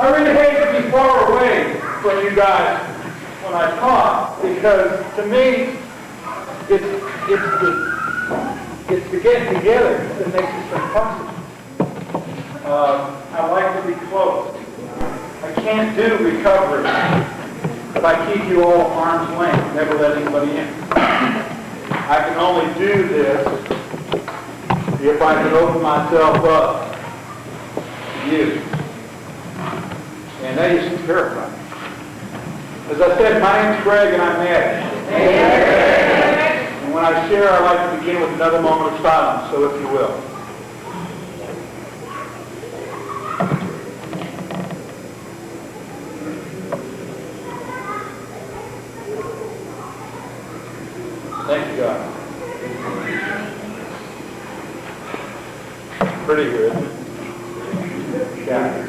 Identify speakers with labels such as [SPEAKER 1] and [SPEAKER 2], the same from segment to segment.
[SPEAKER 1] I really hate to be far away from you guys when I talk, because to me, it's the getting together that makes this thing possible. I like to be close. I can't do recovery if I keep you all arm's length, never let anybody in. I can only do this if I can open myself up to you. And that used to terrify me. As I said, my name's Greg and I'm mad. And when I share, I like to begin with another moment of silence, so if you will. Thank you, God. Pretty good. Yeah.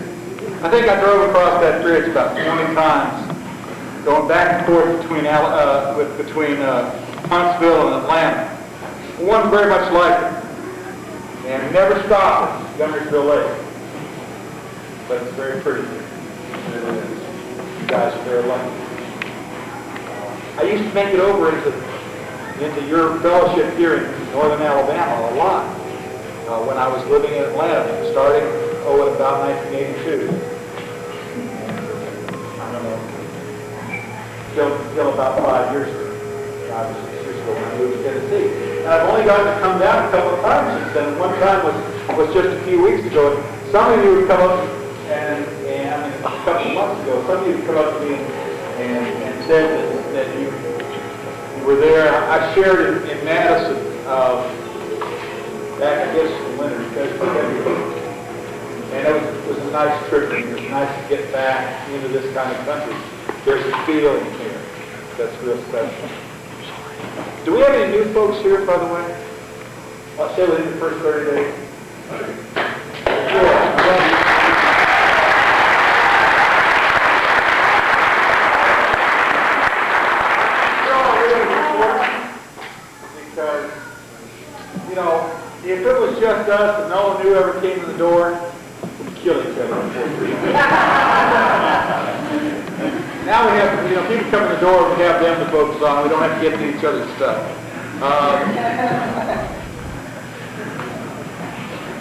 [SPEAKER 1] I think I drove across that bridge about 20 times, going back and forth between Huntsville and Atlanta. It wasn't very much like it. And we never stopped at Guntersville Lake. But it's very pretty here. You guys are very lucky. I used to make it over into your fellowship here in northern Alabama a lot when I was living in Atlanta, starting in about 1982. I don't know, still about 5 years ago. 5 or 6 years ago when I moved to Tennessee. And I've only gotten to come down a couple of times since then. One time was just a few weeks ago. Some of you would come up and I mean, a couple of months ago, some of you would come up to me and said that you were there. I shared in Madison back, I guess, in the winter, and it was a nice trip. It was nice to get back into this kind of country. There's a feeling here that's real special. Do we have any new folks here, by the way? I'll say within the first 30 days. If it was just us and no one new ever came to the door, we'd kill each other before free. Now we have, people come in the door, we have them to focus on. We don't have to get to each other's stuff.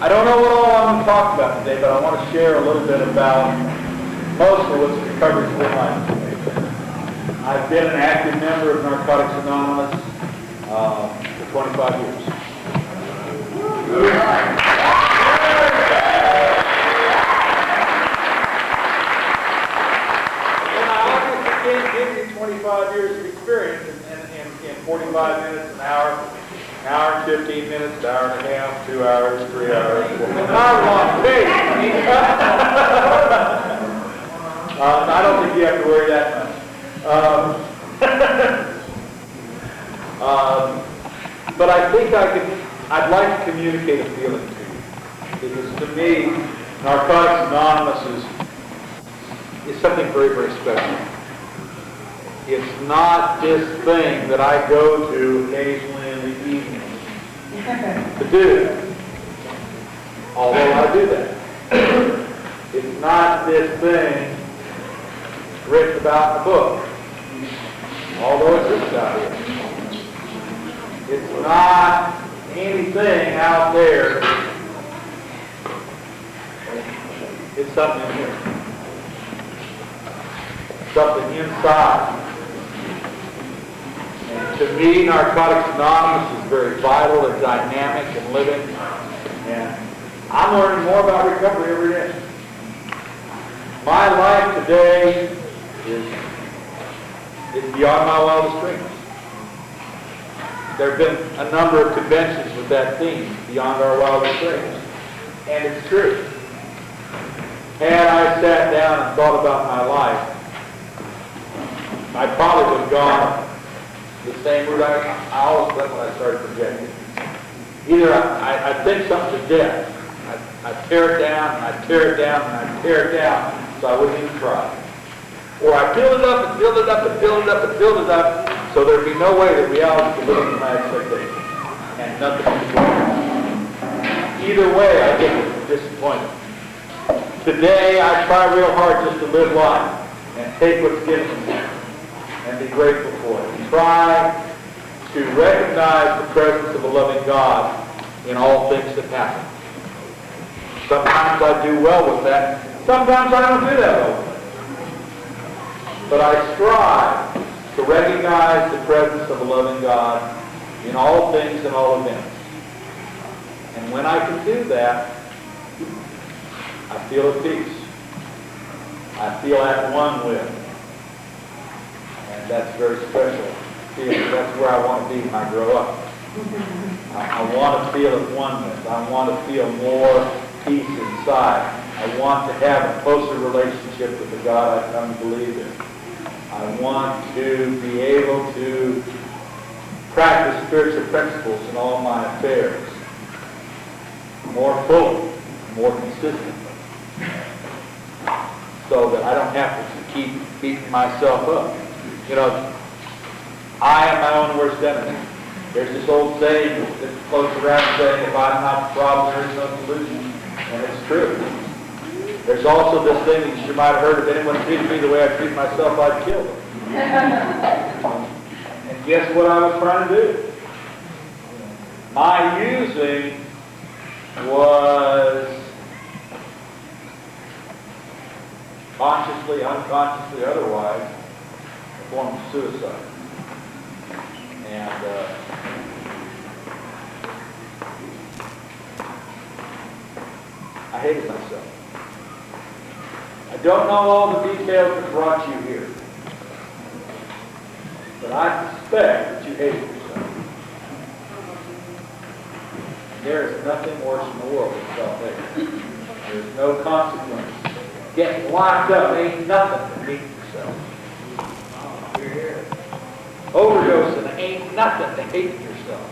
[SPEAKER 1] I don't know what all I'm going to talk about today, but I want to share a little bit about most of what's recovery's been like. I've been an active member of Narcotics Anonymous for 25 years. And I obviously can't give you 25 years of experience in 45 minutes, an hour and 15 minutes, an hour and a half, 2 hours, 3 hours, 4 hours long day. I don't think you have to worry that much. But I think I'd like to communicate a feeling to you, because to me, Narcotics Anonymous is something very, very special. It's not this thing that I go to occasionally in the evening to do, although I do that. It's not this thing written about in the book, although it's written about here. It's not anything out there. It's something in here. Something inside. And to me, Narcotics Anonymous is very vital and dynamic and living. And I'm learning more about recovery every day. My life today is beyond my wildest dreams. There have been a number of conventions with that theme, beyond our wildest dreams. And it's true. Had I sat down and thought about my life, I probably would have gone the same route I always went when I started projecting. Either I'd think something to death. I'd tear it down, and I'd tear it down, and I'd tear it down, so I wouldn't even try. Or I'd build it up and build it up and build it up and build it up, so there'd be no way that reality could live up to my expectations. And nothing could do. Either way, I get disappointed. Today, I try real hard just to live life and take what's given to me and be grateful for it. Try to recognize the presence of a loving God in all things that happen. Sometimes I do well with that. Sometimes I don't do that well with it. But I strive to recognize the presence of a loving God in all things and all events. And when I can do that, I feel at peace. I feel at one with. And that's very special. That's where I want to be when I grow up. I want to feel at oneness. I want to feel more peace inside. I want to have a closer relationship with the God I've come to believe in. I want to be able to practice spiritual principles in all my affairs more fully, more consistently, so that I don't have to keep beating myself up. You know, I am my own worst enemy. There's this old saying that floats around saying, if I'm not the problem, there is no solution. And it's true. There's also this thing that you might have heard, if anyone treated me the way I treat myself, I'd kill them. And guess what I was trying to do? My using was consciously, unconsciously, otherwise, a form of suicide. And I hated myself. I don't know all the details that brought you here, but I suspect that you hated yourself. There is nothing worse in the world than self-hate. There's no consequence. Getting locked up ain't nothing to beat yourself. You're here. Overdosing ain't nothing to hate yourself.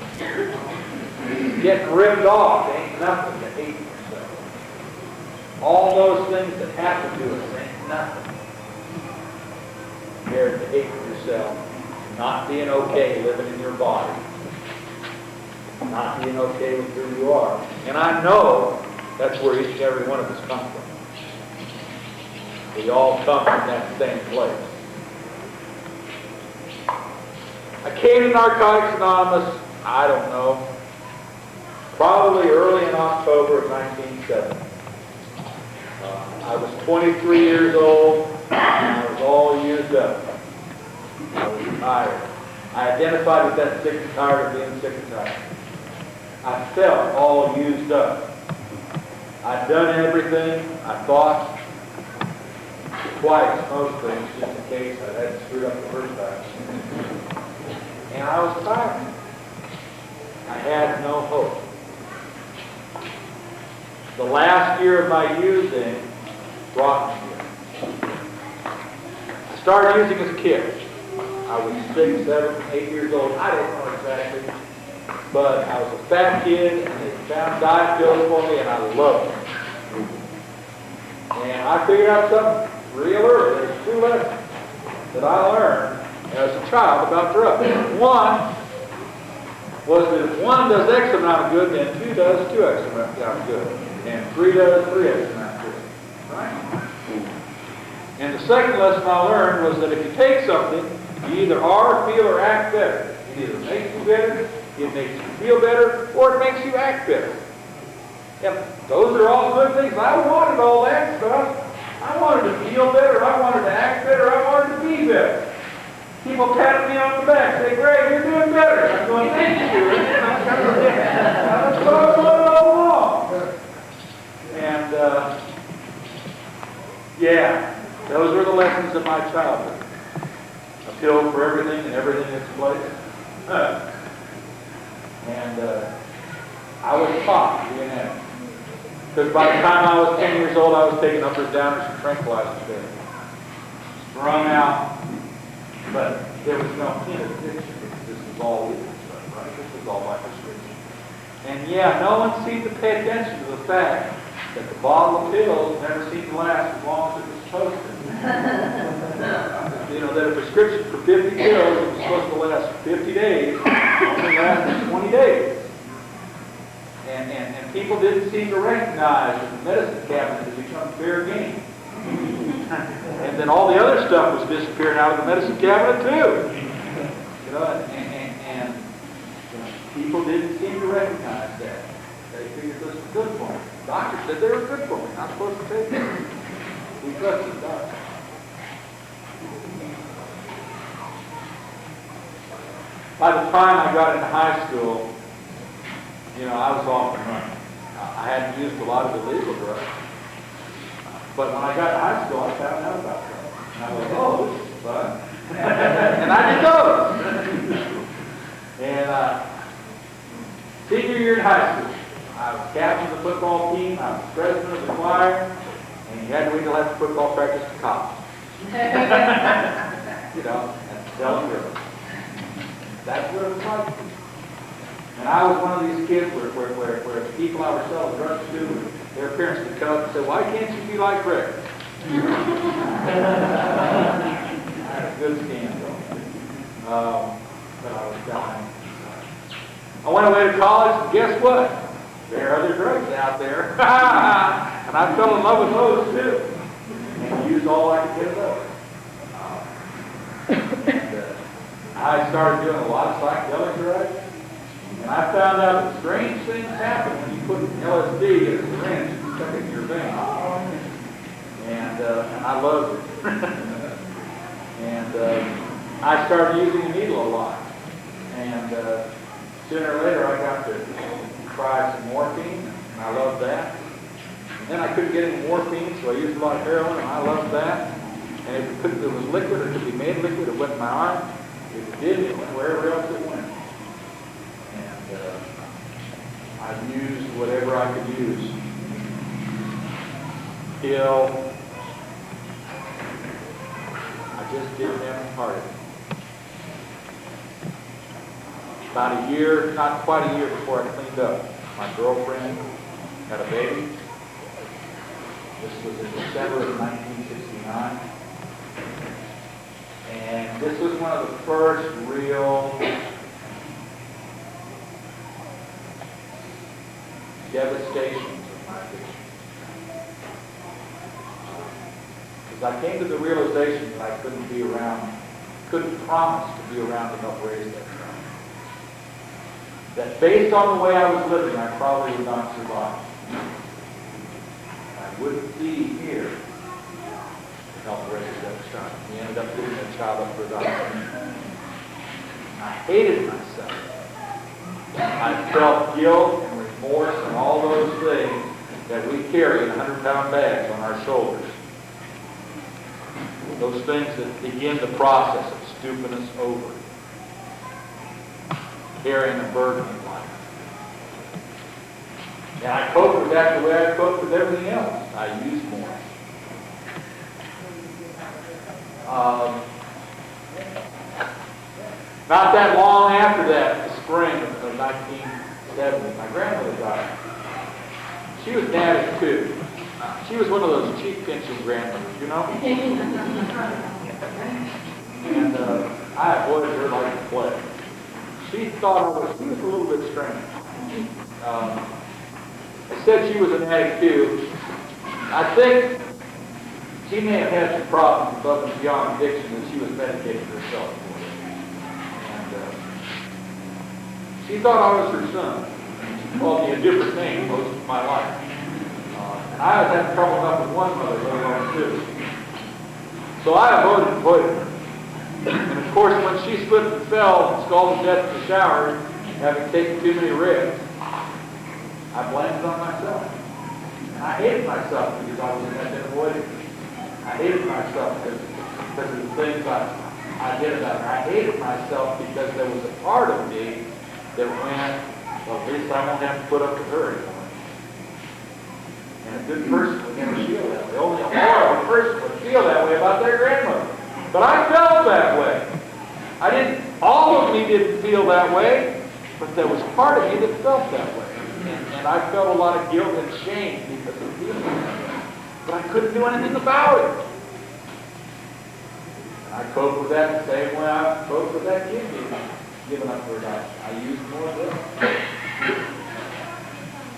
[SPEAKER 1] Getting ripped off ain't nothing to hate yourself. All those things that happen to us ain't nothing compared to hating yourself, not being okay living in your body, not being okay with who you are. And I know that's where each and every one of us come from. We all come from that same place. I came to Narcotics Anonymous, I don't know, probably early in October of 1970. I was 23 years old, and I was all used up. I was tired. I identified with that sick and tired of being sick and tired. I felt all used up. I'd done everything I thought, twice, most things, just in case I hadn't screwed up the first time. And I was tired. I had no hope. The last year of my using brought me here. I started using as a kid. I was 6, 7, 8 years old. I don't know exactly. But I was a fat kid, and they found diet pills for me, and I loved them. And I figured out something real early. There's 2 lessons that I learned as a child about drugs. One was that if 1 does X amount of good, then 2 does 2X amount of good. And 3 does 3X amount of good. Right? And the second lesson I learned was that if you take something, you either are, feel, or act better. It either makes you better, it makes you feel better, or it makes you act better. And those are all good things. I wanted all that stuff. I wanted to feel better. I wanted to act better. I wanted to be better. People patted me on the back, say, "Greg, you're doing better." I'm going, "Thank you." That's what I wanted all along. And, yeah, those were the lessons of my childhood. A pill for everything and everything in its place. And I was taught to be an addict. Because by the time I was 10 years old, I was taking uppers, downers, and tranquilizers there. Strung out. But there was no hint of addiction because this was all legal stuff, right? This was all by prescription. And yeah, no one seemed to pay attention to the fact that the bottle of pills never seemed to last as long as it was supposed to. You know, that a prescription for 50 pills that was supposed to last 50 days only lasted 20 days. And people didn't seem to recognize that the medicine cabinet had become fair game. And then all the other stuff was disappearing out of the medicine cabinet too. You know, and people didn't seem to recognize that. They figured this was good for me. The doctor said they were good for me. I'm supposed to take them. We trusted the doctor. By the time I got into high school, you know, I was off and running. I hadn't used a lot of illegal drugs. But when I got to high school, I found out about drugs. And I was like, oh, this is fun. And I did those. And senior year in high school, I was captain of the football team, I was president of the choir, and you had to wait till after football practice to college. You know, and selling drugs. That's what it was like. And I was one of these kids where the people I was selling drugs to, their parents would come and say, why can't you be like Rick? I had a good scandal. But I was dying. I went away to college, and guess what? There are other drugs out there. And I fell in love with those too. And used all I could get of those. I started doing a lot of psychedelic drugs, and I found out that strange things happen when you put LSD in a syringe and stuck it in your vein. And I loved it. And I started using the needle a lot. And sooner or later I got to try some morphine, and I loved that. And then I couldn't get any morphine, so I used a lot of heroin, and I loved that. And if it was liquid or could be made liquid, it went in my arm. If it didn't, it went wherever else it went. And I used whatever I could use. Till I just didn't have any part of it. About a year, not quite a year before I cleaned up, my girlfriend had a baby. This was in December of 1969. And this was one of the first real devastations of my addiction. Because I came to the realization that I couldn't be around, couldn't promise to be around to help raise that child. That based on the way I was living, I probably would not survive. I wouldn't be here to help raise that child. We ended up giving that child up for adoption. I hated myself. I felt guilt and remorse and all those things that we carry in 100-pound bags on our shoulders. Those things that begin the process of stooping us over, carrying the burden of life. And I coped with that the way I coped with everything else. I used more. Not that long after that, the spring of 1970, my grandmother died. She was an addict too. She was one of those cheap pension grandmothers, you know? And I avoided her like the plague. She thought she was a little bit strange. I said she was an addict too. I think she may have had some problems above and beyond addiction that she was medicating herself for. And she thought I was her son. She called me a different name most of my life. And I was having trouble enough with one mother, let alone two. So I avoided her. And of course, when she slipped and fell and scalded to death in the shower, having taken too many ribs, I blamed it on myself. And I hated myself because I was in that avoiding. I hated myself because of the things I did about her. I hated myself because there was a part of me that went, well, at least I won't have to put up with her anymore. And a good person would never feel that way. Only a horrible person would feel that way about their grandmother. But I felt that way. All of me didn't feel that way, but there was part of me that felt that way. And I felt a lot of guilt and shame because of feeling that way. But I couldn't do anything about it. And I coped with that the same way I coped with that kid giving up for adoption. I used more of that.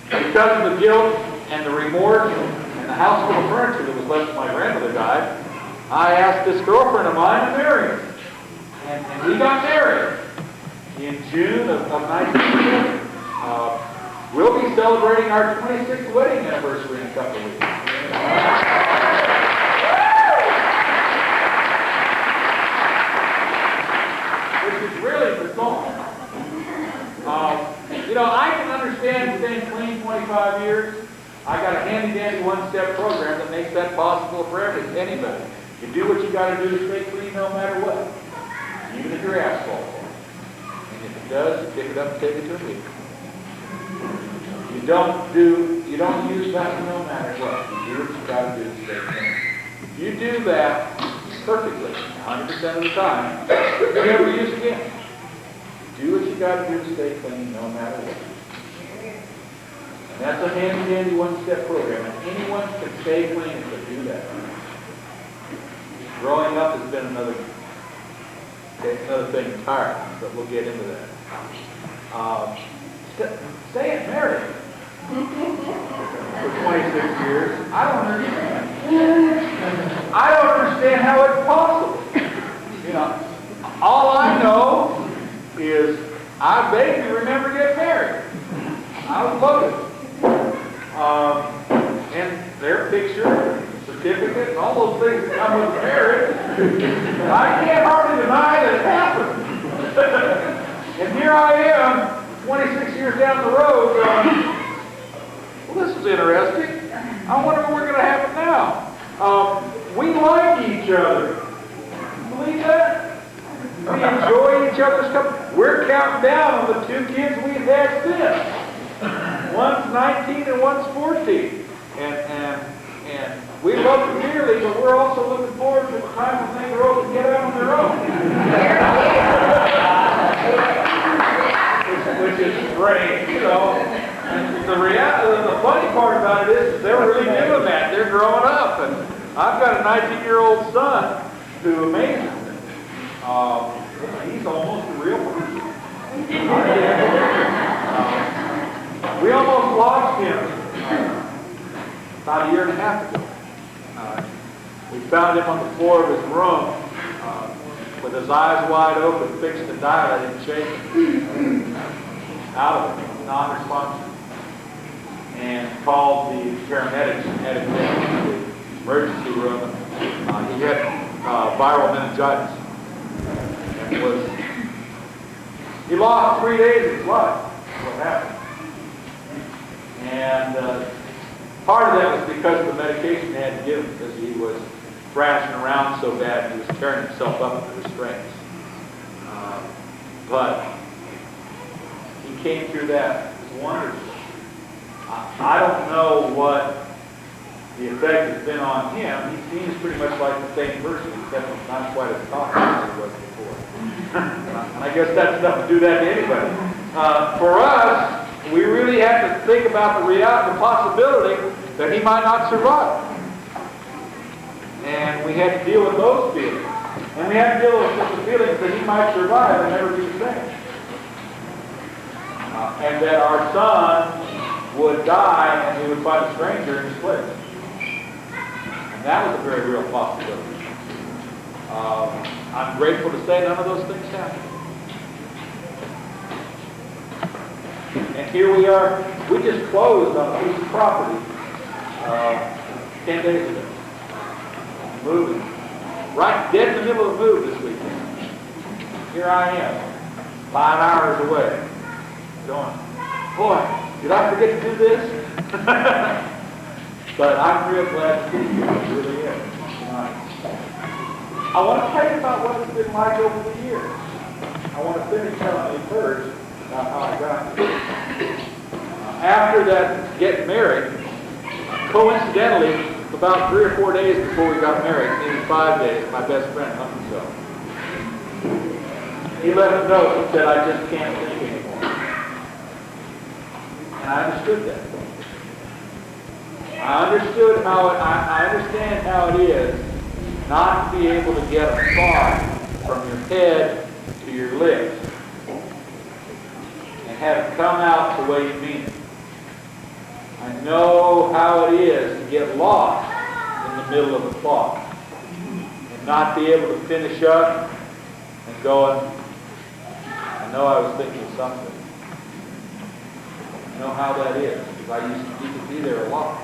[SPEAKER 1] Because of the guilt and the remorse and the house full of furniture that was left when my grandmother died, I asked this girlfriend of mine to marry us. And we got married in June of 1970. We'll be celebrating our 26th wedding anniversary in a couple of weeks. Which is really the song. You know, I can understand staying clean 25 years. I got a handy-dandy one-step program that makes that possible for anybody. You do what you got to do to stay clean no matter what, even if your ass falls off. And if it does, you pick it up and take it to a meeting. You don't use that no matter what. You do what you got to do to stay clean. You do that perfectly, 100% of the time. You never use again. Do what you got to do to stay clean no matter what. And that's a handy-dandy one-step program, and anyone can stay clean if they do that. Growing up has been another thing entirely, but we'll get into that. Staying married for 26 years, I don't understand. I don't understand how it's possible. You know, all I know is I vaguely remember getting married. I was loaded. And their picture, certificate, and all those things that come with marriage, I can't hardly deny that it happened. And here I am, 26 years down the road, well, this is interesting. I wonder what we're going to happen now. We like each other. Believe that? We enjoy each other's company. We're counting down on the 2 kids we've had since. One's 19 and one's 14. And we love them dearly, but we're also looking forward to the time when they grow up and get out on their own. Which is great, you know. And the funny part about it is they're really doing that. They're growing up. And I've got a 19-year-old son who amazes me. He's almost a real person. We almost lost him about a year and a half ago. We found him on the floor of his room with his eyes wide open, fixed and dilated and shaking, out of it, non-responsive, and called the paramedics and headed him to the emergency room. He had viral meningitis. And he lost 3 days of his life. That's what happened. And part of that was because of the medication they had to give him, because he was thrashing around so bad he was tearing himself up in the restraints. But he came through that. It was wonderful. I don't know what the effect has been on him. He seems pretty much like the same person, except he's not quite as talkative as he was before. And I guess that's enough to do that to anybody. For us, we really have to think about the reality, the possibility that he might not survive. And we had to deal with those feelings. And we had to deal with the feelings that he might survive and never be the same. And that our son would die and we would find a stranger in his place. And that was a very real possibility. I'm grateful to say none of those things happened. And here we are. We just closed on a piece of property 10 days ago. Moving. Right dead in the middle of the move this weekend. Here I am, 5 hours away. Going, boy, did I forget to do this? But I'm real glad to be here. I really am. I want to tell you about what it's been like over the years. I want to finish telling you first about how I got here. After that getting married, coincidentally, about 3 or 4 days before we got married, maybe 5 days, my best friend hung himself. He left a note that said, "I just can't think anymore." And I understood that. I understand how it is not to be able to get a thought from your head to your lips and have it come out the way you mean it. I know how it is to get lost in the middle of the clock and not be able to finish up and going, I know I was thinking of something. I know how that is because I used to be there a lot.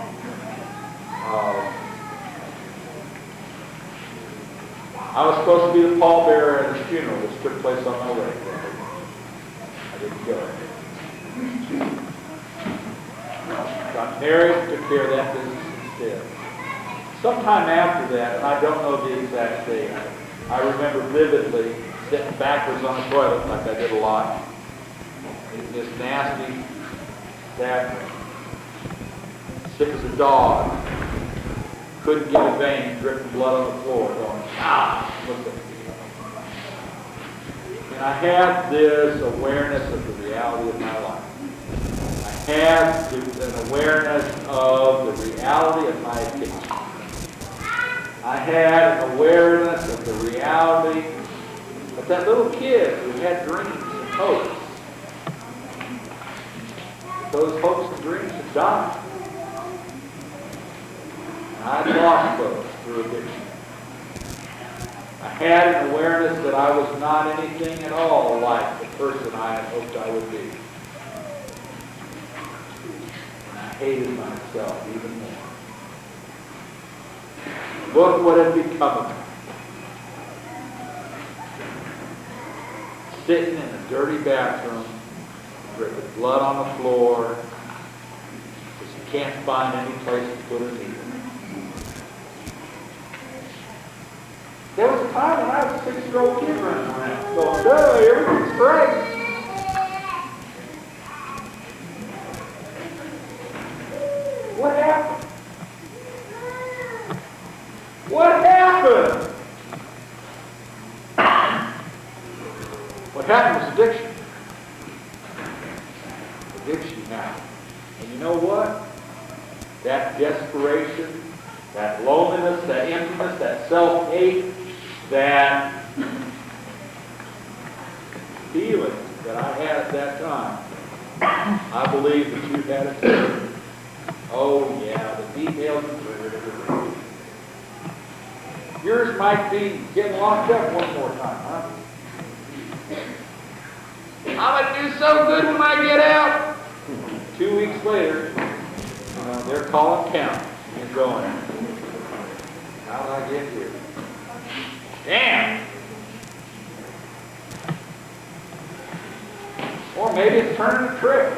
[SPEAKER 1] I was supposed to be the pallbearer at his funeral, which took place on my way. I didn't go. Got married, took care of that business instead. Sometime after that, and I don't know the exact date, I remember vividly sitting backwards on the toilet like I did a lot. This nasty, that sick as a dog, couldn't get a vein, dripping blood on the floor, going, look at me. And I had this awareness of the reality of my life. I had an awareness of the reality of my addiction. I had an awareness of the reality of that little kid who had dreams and hopes. Those hopes and dreams had died. And I'd lost those through addiction. I had an awareness that I was not anything at all like the person I had hoped I would be. And I hated myself even more. Look what had become of me. Sitting in a dirty bathroom, dripping blood on the floor, because you can't find any place to put a needle. There was a time when I was a 6-year-old kid running around going, "Oh, everything's great." What happened? What happened? What happened was addiction. Addiction happened. And you know what? That desperation, that loneliness, that emptiness, that self-hate, that feeling that I had at that time, I believe that you had it too. Oh yeah, the details are clear. Yours might be getting locked up one more time, huh? I'm going to do so good when I get out. 2 weeks later, they're calling count. You're going, how did I get here? Damn! Or maybe it's turning a trick.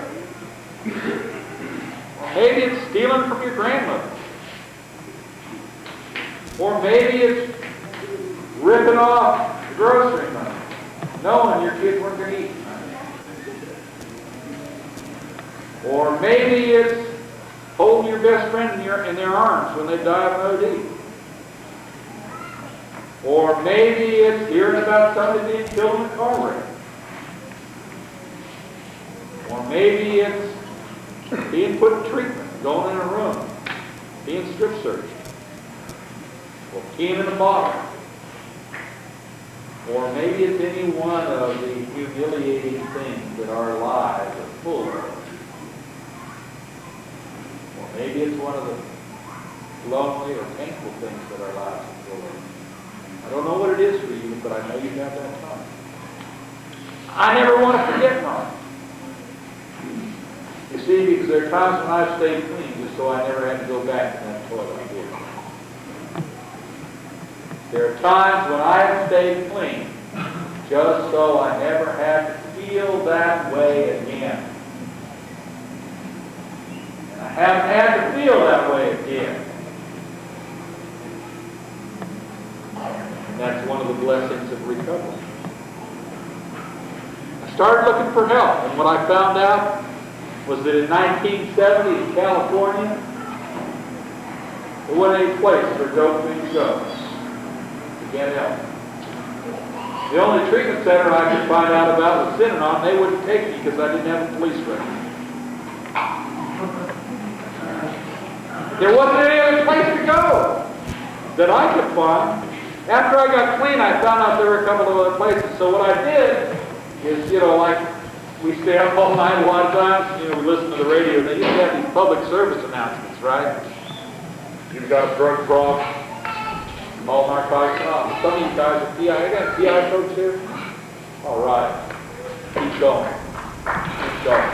[SPEAKER 1] Or maybe it's stealing from your grandmother. Or maybe it's ripping off the grocery money, knowing your kids weren't going to eat. Or maybe it's holding your best friend in their arms when they die of an OD. Or maybe it's hearing about somebody being killed in a car wreck. Or maybe it's being put in treatment, going in a room, being strip searched. Or peeing in a bottle. Or maybe it's any one of the humiliating things that our lives are full of. Or maybe it's one of the lonely or painful things that our lives are full of. I don't know what it is for you, but I know you have that time. I never want to forget mine. You see, because there are times when I've stayed clean just so I never had to go back in that toilet. There are times when I have stayed clean just so I never had to feel that way again. And I haven't had to feel that way again. And that's one of the blessings of recovery. I started looking for help, and what I found out was that in 1970 in California, there wasn't any place for dopamine shows. Get help. The only treatment center I could find out about was Synanon. They wouldn't take me because I didn't have a police record. There wasn't any other place to go that I could find. After I got clean, I found out there were a couple of other places. So what I did is, like we stay up all night a lot of times. You know, we listen to the radio. They used to have these public service announcements, right? You've got a drug problem, all narcotics anonymous. Some of you guys are PI. I got PI folks here. All right. Keep going. Keep going.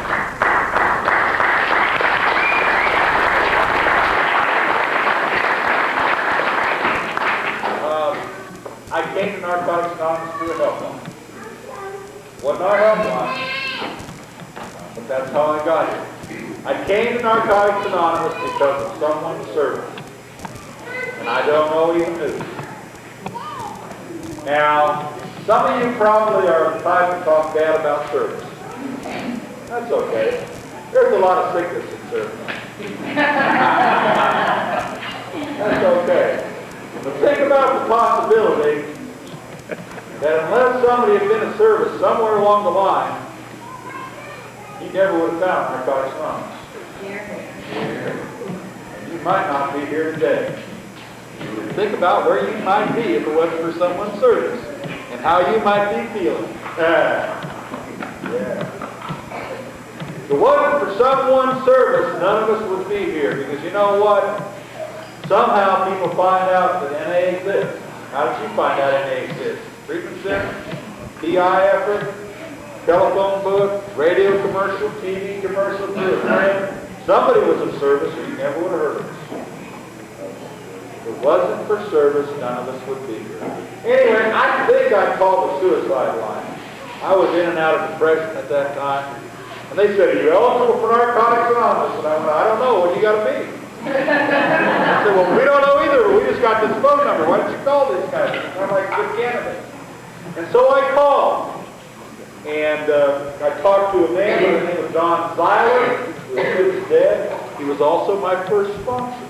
[SPEAKER 1] I came to Narcotics Anonymous through a helpline. Wasn't our helpline, but that's how I got here. I came to Narcotics Anonymous because of someone's service, and I don't know even who. Now, some of you probably are the type to talk bad about service. That's okay. There's a lot of sickness in service. That's okay. But think about the possibility that unless somebody had been in service somewhere along the line, he never would have found Narcotics Anonymous. And you might not be here today. Think about where you might be if it wasn't for someone's service and how you might be feeling. If it wasn't for someone's service, none of us would be here, because you know what? Somehow people find out that NA exists. How did you find out NA exists? Treatment center, PI effort, telephone book, radio commercial, TV commercial, through a friend. Somebody was of service or you never would have heard of us. If it wasn't for service, none of us would be here. Anyway, I think I called the suicide line. I was in and out of depression at that time. And they said, are you eligible for Narcotics Anonymous? And I went, I don't know. What do you got to be? I said, well, we don't know either. We just got this phone number. Why don't you call these guys? And I'm like, good candidate. And so I called. And I talked to a man by the name of Don Zeiler, who is dead. He was also my first sponsor.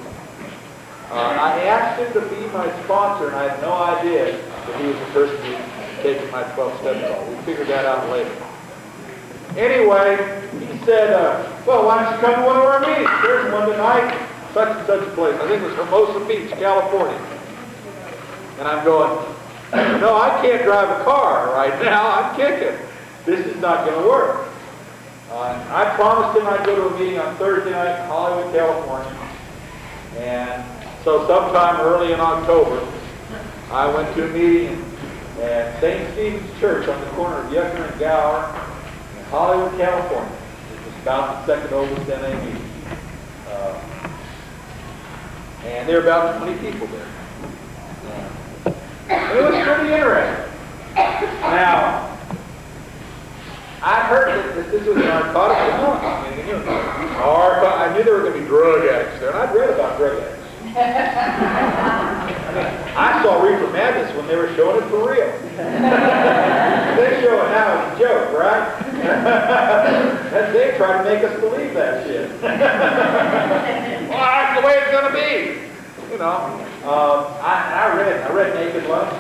[SPEAKER 1] I asked him to be my sponsor, and I had no idea that he was the person who was taking my 12-step call. We figured that out later. Anyway, he said, well, why don't you come to one of our meetings? There's one tonight, such and such a place. I think it was Hermosa Beach, California. And I'm going, no, I can't drive a car right now. I'm kicking. This is not going to work. I promised him I'd go to a meeting on Thursday night in Hollywood, California. And so sometime early in October, I went to a meeting at St. Stephen's Church on the corner of Yucca and Gower in Hollywood, California. It was about the second oldest NA meeting. And there were about 20 people there. And it was pretty interesting. Now, I heard that this was Narcotics Anonymous. I knew there were going to be drug addicts there, and I'd read about drug addicts. I saw Reefer Madness when they were showing it for real. They show it now as a joke, right? They try to make us believe that shit. Well, that's the way it's going to be. You know, I read Naked Lunch,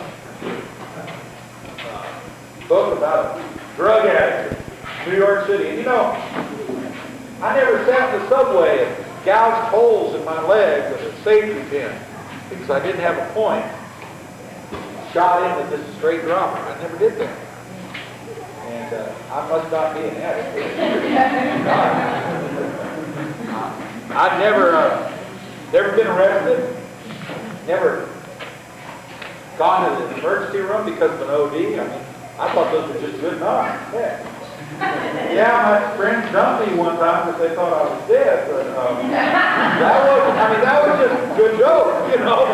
[SPEAKER 1] book about drug addicts in New York City. And you know, I never sat in the subway and gouged holes in my leg with a safety pin because I didn't have a point. Shot in with just a straight dropper. I never did that. And I must not be an addict. I've never been arrested. Never gone to the emergency room because of an OD. I mean, I thought those were just good knocks. Yeah, my friends dumped me one time because they thought I was dead, but that was just a good joke, you know.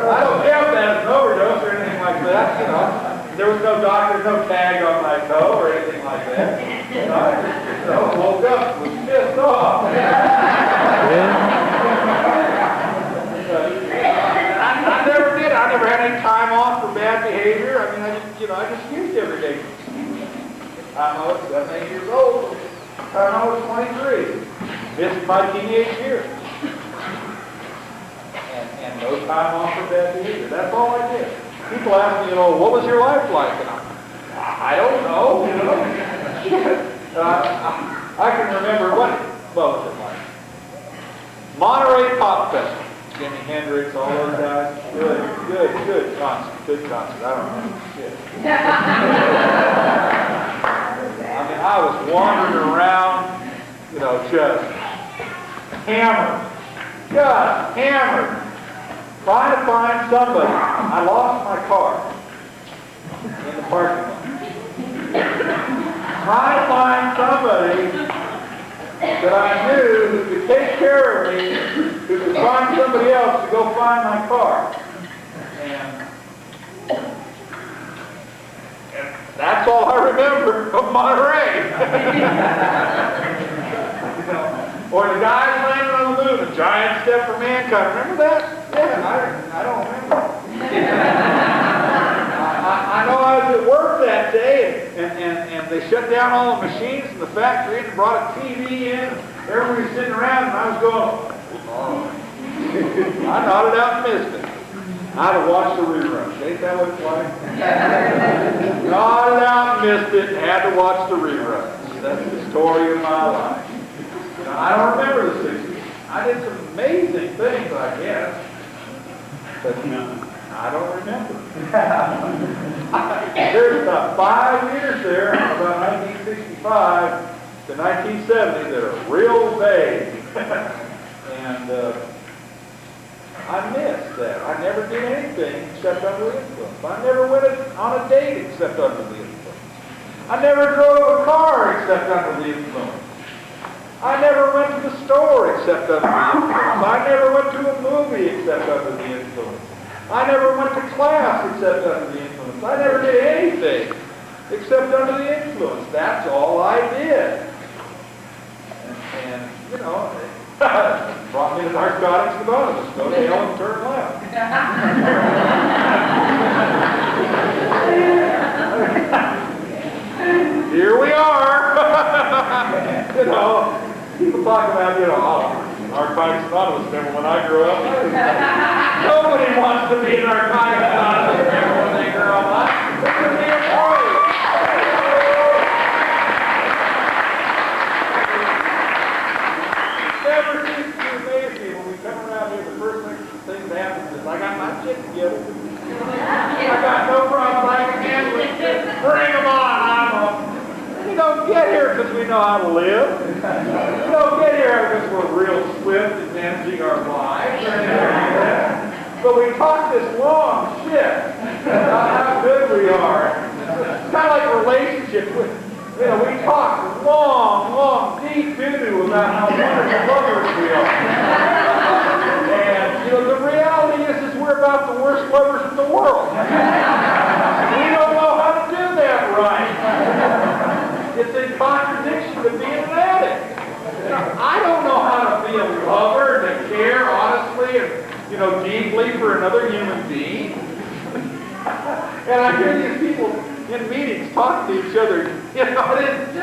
[SPEAKER 1] I don't count that as an overdose or anything like that, you know. There was no doctor, no tag on my toe or anything like that. You know, I just woke up and was pissed off. I never had any time off for bad behavior. I mean, I just used every day. I was 7, 8 years old. I was 23. Missed my teenage years. And no time off for bad behavior. That's all I did. People ask me, you know, what was your life like? And I don't know, you know. I can remember what was it like? Monterey Pop Festival. Jimi Hendrix, all those guys. Good concert. good concert. I don't remember shit. I mean, I was wandering around, you know, just hammered, trying to find somebody. I lost my car in the parking lot. Trying to find somebody that I knew who could take care of me, who could find somebody else to go find my car. And that's all I remember of Monterey. You know, or the guys landing on the moon, a giant step for mankind. Remember that? Yeah, I don't remember. I know I was at work that day, and they shut down all the machines in the factory and brought a TV in. Everybody was sitting around, and I was going, oh. I nodded out and missed it. I'd have watched the reruns. Ain't that what it's like? Nodded out and missed it, and had to watch the reruns. That's the story of my life. You know, I don't remember the 60s. I did some amazing things, I guess. But I don't remember. There's about 5 years there, about 1965 to 1970, that are real vague. And I missed that. I never did anything except under the influence. I never went on a date except under the influence. I never drove a car except under the influence. I never went to the store except under the influence. I never went to a movie except under the influence. I never went to class except under the influence. I never did anything except under the influence. That's all I did. And you know, brought me to Narcotics Anonymous. Go to hell and turn left. Here we are. You know, people talk about, you know, Narcotics Anonymous. Remember when I grew up? Nobody wants to be in Narcotics Anonymous. Remember when they grew up? They're being afraid. Never seems to amaze me when we come around here. The first thing that happens is I got my shit together. I got no problem. I can handle it. Bring them on. I'm on. We don't get here because we know how to live. We don't get here because we're real swift in managing our lives. But we talk this long shit about how good we are. It's kind of like a relationship. You know, we talk long, deep doo-doo about how wonderful lovers we are. And, you know, the reality is we're about the worst lovers in the world. We don't know how to do that right. It's in contradiction to being an addict. You know, I don't know how to be a lover and to care honestly and, you know, deeply for another human being. And I hear these people in meetings talking to each other. You know, it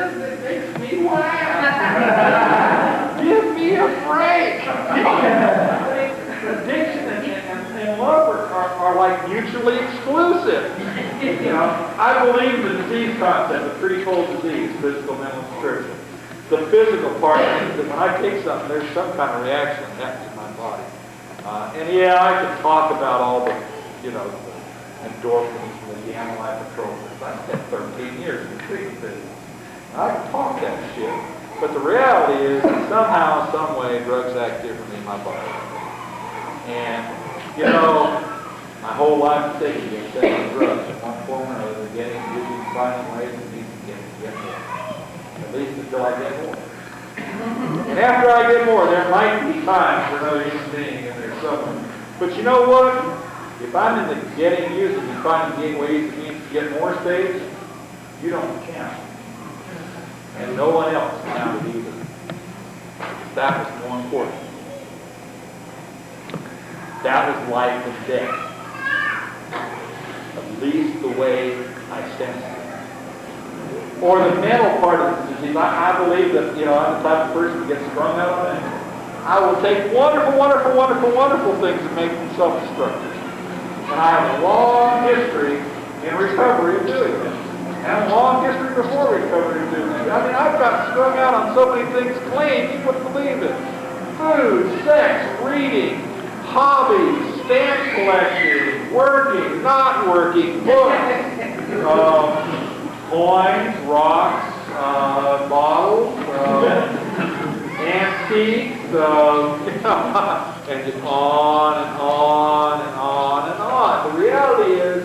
[SPEAKER 1] makes me laugh. Give me a break. Addiction and love are like mutually exclusive. You know, I believe in the disease concept, the threefold disease, physical, mental, and spiritual. The physical part means that when I take something, there's some kind of reaction that happens in my body. And yeah, I can talk about all the, you know, the endorphins and the anti-petroleum. I spent 13 years in treatment business. I can talk that shit. But the reality is that somehow, some way, drugs act differently in my body. And, you know, my whole life is taken against taking drugs in one form or another, getting, using, finding ways to get more. At least until I get more. And after I get more, there might be time for another human being in there somewhere. But you know what? If I'm in the getting, using, and finding ways and means to get more stage, you don't count. And no one else counted either. That was more important. That was life and death. At least the way I sensed it. Or the mental part of the disease. I believe that, you know, I'm the type of person who gets strung out on it. I will take wonderful things and make them self-destructive. And I have a long history in recovery of doing this. And a long history before recovery of doing this. I mean, I've got strung out on so many things clean, you wouldn't believe it. Food, sex, reading, hobbies, stamp collecting, working, not working, books, coins, rocks, bottles, antiques, and just on and on and on and on. The reality is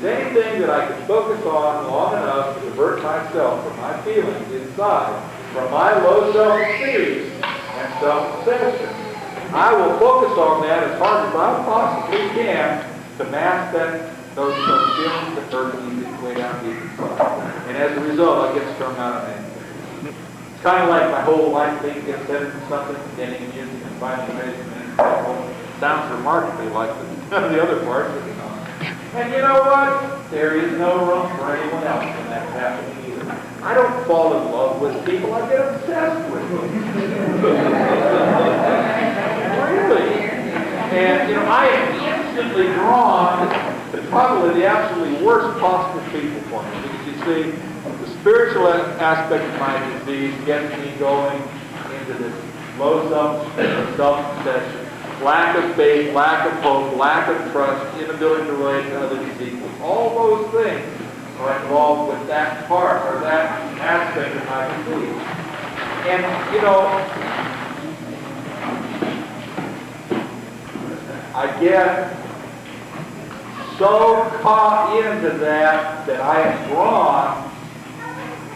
[SPEAKER 1] anything that I can focus on long enough to divert myself from my feelings inside, from my low self-esteem and self-possession, I will focus on that as hard as I possibly can to mask those feelings that hurt me way down deep inside. And as a result, I get strung out on anger. It's kind of like my whole life being gets centered in something, beginning in music and finally raising me. Sounds remarkably like the other parts of it. And you know what? There is no room for anyone else when that's happening either. I don't fall in love with people, I get obsessed with them. Really. And I am instantly drawn to probably the absolutely worst possible people for me. Because you see, the spiritual aspect of my disease gets me going into this low self-possession, lack of faith, lack of hope, lack of trust, inability to relate to others as equals. All those things are involved with that part or that aspect of my disease. And, I get so caught into that I am drawn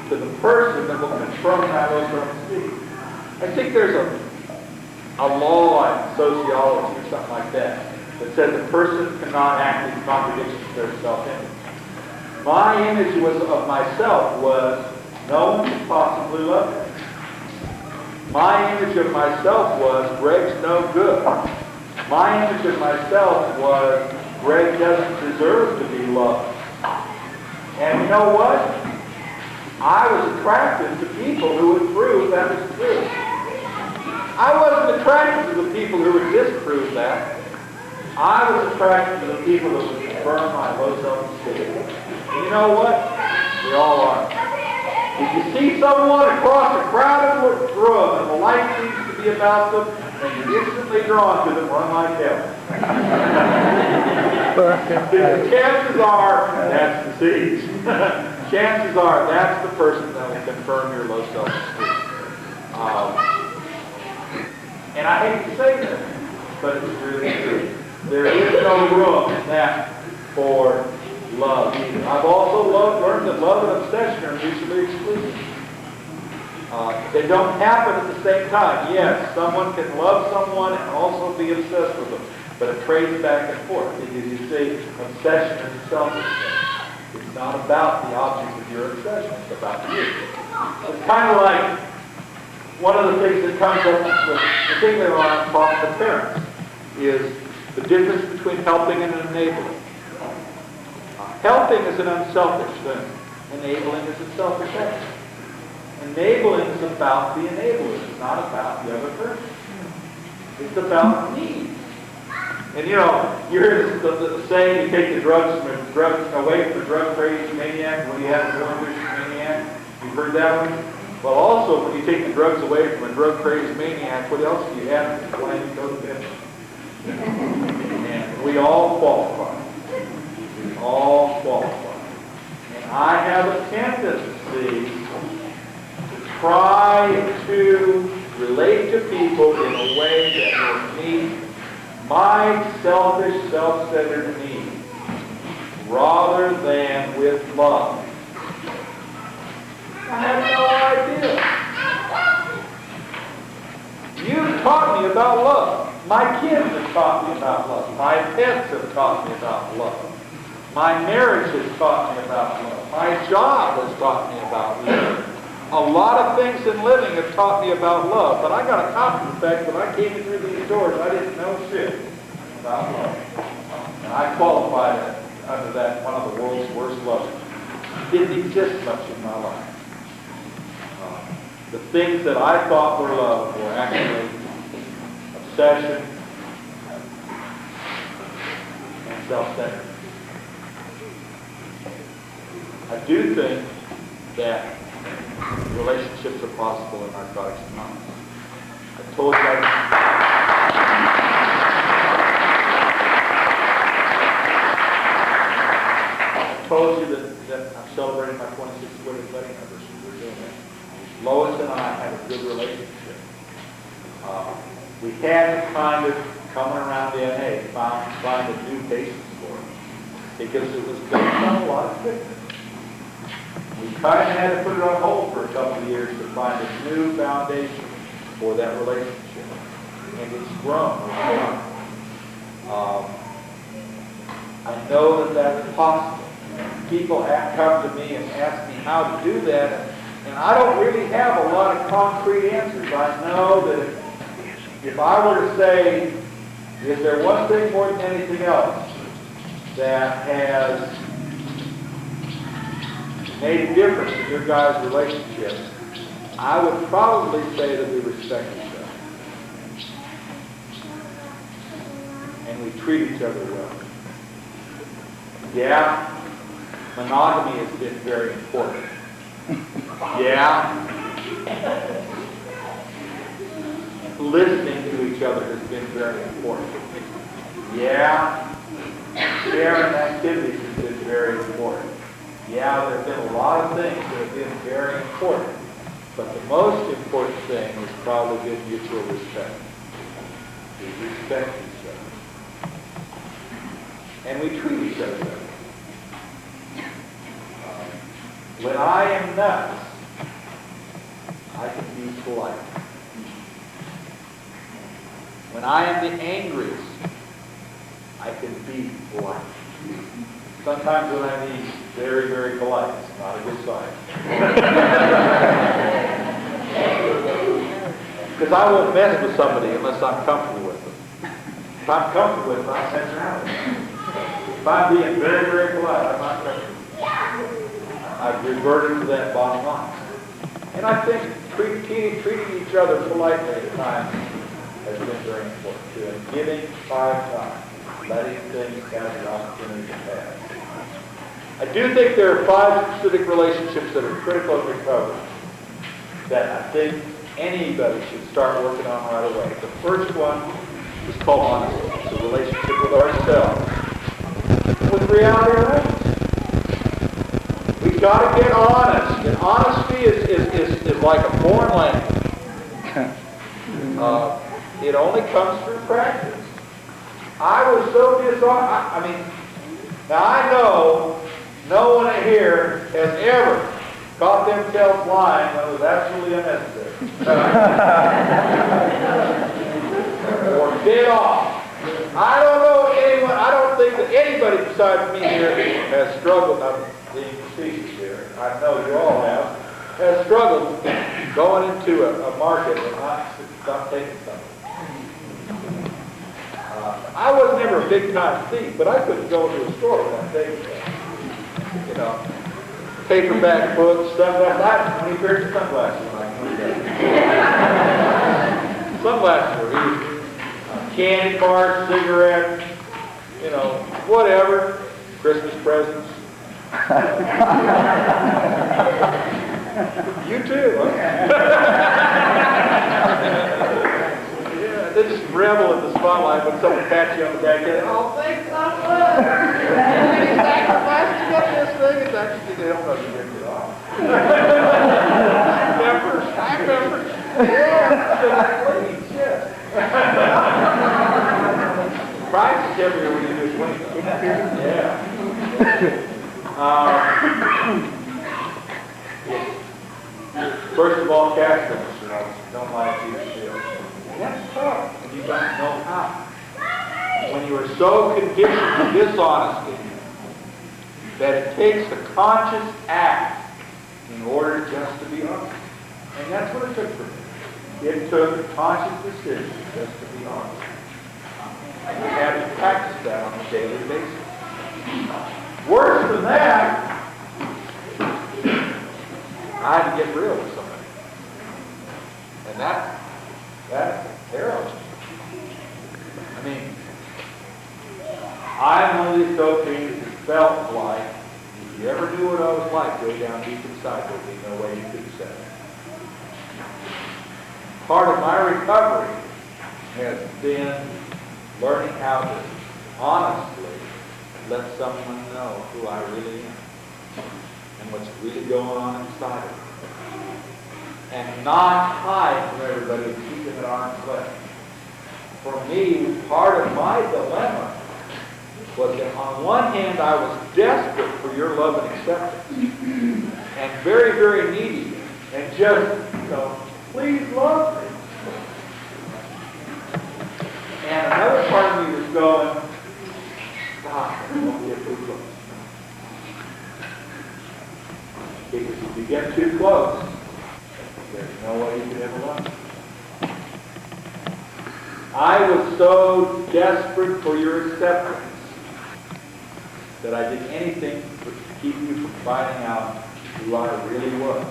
[SPEAKER 1] to the person that will confront my low self-esteem. I think there's a law in sociology or something like that says a person cannot act in contradiction to their self-image. My image of myself was no one can possibly love me. My image of myself was Greg's no good. My image of myself was Greg doesn't deserve to be loved. And you know what? I was attracted to people who would prove that was true. I wasn't attracted to the people who would disprove that. I was attracted to the people who would confirm my low self-esteem. And you know what? We all are. If you see someone across a crowded room and the light seems to be about them, and you're instantly drawn to them, run like hell. Chances are that's disease. Chances are that's the person that will confirm your low self-esteem. And I hate to say that, but it's really true. There is no room in that for love either. I've also learned that love and obsession are mutually exclusive. They don't happen at the same time. Yes, someone can love someone and also be obsessed with them, but it trades back and forth. Because you see, obsession is self-obsession. It's not about the object of your obsession. It's about you. It's kind of like one of the things that comes up, particularly when I'm talking to parents, is the difference between helping and enabling. Helping is an unselfish thing. Enabling is a selfish act. Enabling is about the enabler. It's not about the other person. It's about needs. And you hear the saying, you take the drugs away from the drug crazy maniac, what do you have in one maniac? You've heard that one? Well, also, when you take the drugs away from a drug crazy maniac, what else do you have to plan to go to bed? And we all qualify. We all qualify. And I have a tendency to try to relate to people in a way that will meet my selfish, self-centered needs rather than with love. I have no idea. You've taught me about love. My kids have taught me about love. My pets have taught me about love. My marriage has taught me about love. My job has taught me about love. A lot of things in living have taught me about love, but I got a copy of the fact that I came in through these doors, I didn't know shit about love. And I qualified under that one of the world's worst loves. It didn't exist much in my life. The things that I thought were love were actually obsession and self-centered. I do think that relationships are possible in Narcotics Anonymous. I told you told you that I'm celebrating my 26th wedding anniversary. We're doing that. Lois and I had a good relationship. We had to kind of, coming around the NA, find a new basis for it. Because it was based on a lot of fitness. We kind of had to put it on hold for a couple of years to find a new foundation for that relationship. And it's grown over time. I know that that's possible. People have come to me and ask me how to do that, and I don't really have a lot of concrete answers. I know that if I were to say, is there one thing more than anything else that has made a difference in your guys' relationship, I would probably say that we respect each other. And we treat each other well. Yeah, monogamy has been very important. Yeah, listening to each other has been very important. Yeah, sharing activities has been very important. Yeah, there have been a lot of things that have been very important. But the most important thing has probably been mutual respect. We respect each other. And we treat each other well. When I am nuts, I can be polite. When I am the angriest, I can be polite. Sometimes when I mean very, very polite, it's not a good sign. Because I won't mess with somebody unless I'm comfortable with them. If I'm comfortable with them, I'm messing around with them. If I'm being very, very polite, I'm not comfortable. I've reverted to that bottom line. And I think treating each other politely at times has been very important too. And giving 5 times, letting things have the opportunity to pass. I do think there are 5 specific relationships that are critical in recovery that I think anybody should start working on right away. The first one is called honesty. It's a relationship with ourselves, with reality around us. We've got to get honest, and honesty is like a foreign language. It only comes through practice. I was so dishonest. I mean, now I know no one here has ever caught themselves lying when it was absolutely unnecessary. Or dead off. I don't know anyone, I don't think that anybody besides me here has struggled, I'm being facetious here, I know you all has struggled going into a market and not taking something. I was never a big-time thief, but I couldn't go into a store without taking something. You know, paperback books, sunglasses. I had 20 pairs of sunglasses when I came back. Sunglasses were easy. Candy bars, cigarettes, you know, whatever. Christmas presents. You too, huh? Yeah, they just revel in the spotlight when someone pats you on the back and oh, thanks so much. You sacrificed to get this thing. It's actually, they don't know you didn't get off. Time members. Yeah, shit. Price is heavier when you do swing. Yeah. First of all, cash register. Don't lie to yourself. That's tough when you don't know how. When you are so conditioned to dishonesty that it takes a conscious act in order just to be honest. And that's what it took for me. It took a conscious decision just to be honest. And we had to practice that on a daily basis. Worse than that, I had to get real with somebody. And that's terrible. I mean, I'm one of these cocaines who felt like, if you ever knew what I was like, go down deep inside, there'd be no way you could have said it. Part of my recovery has been learning how to honestly let someone know who I really am. and what's really going on inside of it. And not hide from everybody and keep it at arm's length. For me, part of my dilemma was that on one hand I was desperate for your love and acceptance, and very, very needy, and just, please love me. And another part of me was going, stop, don't get too close. Because if you get too close, there's no way you can ever love me. I was so desperate for your acceptance that I did anything to keep you from finding out who I really was.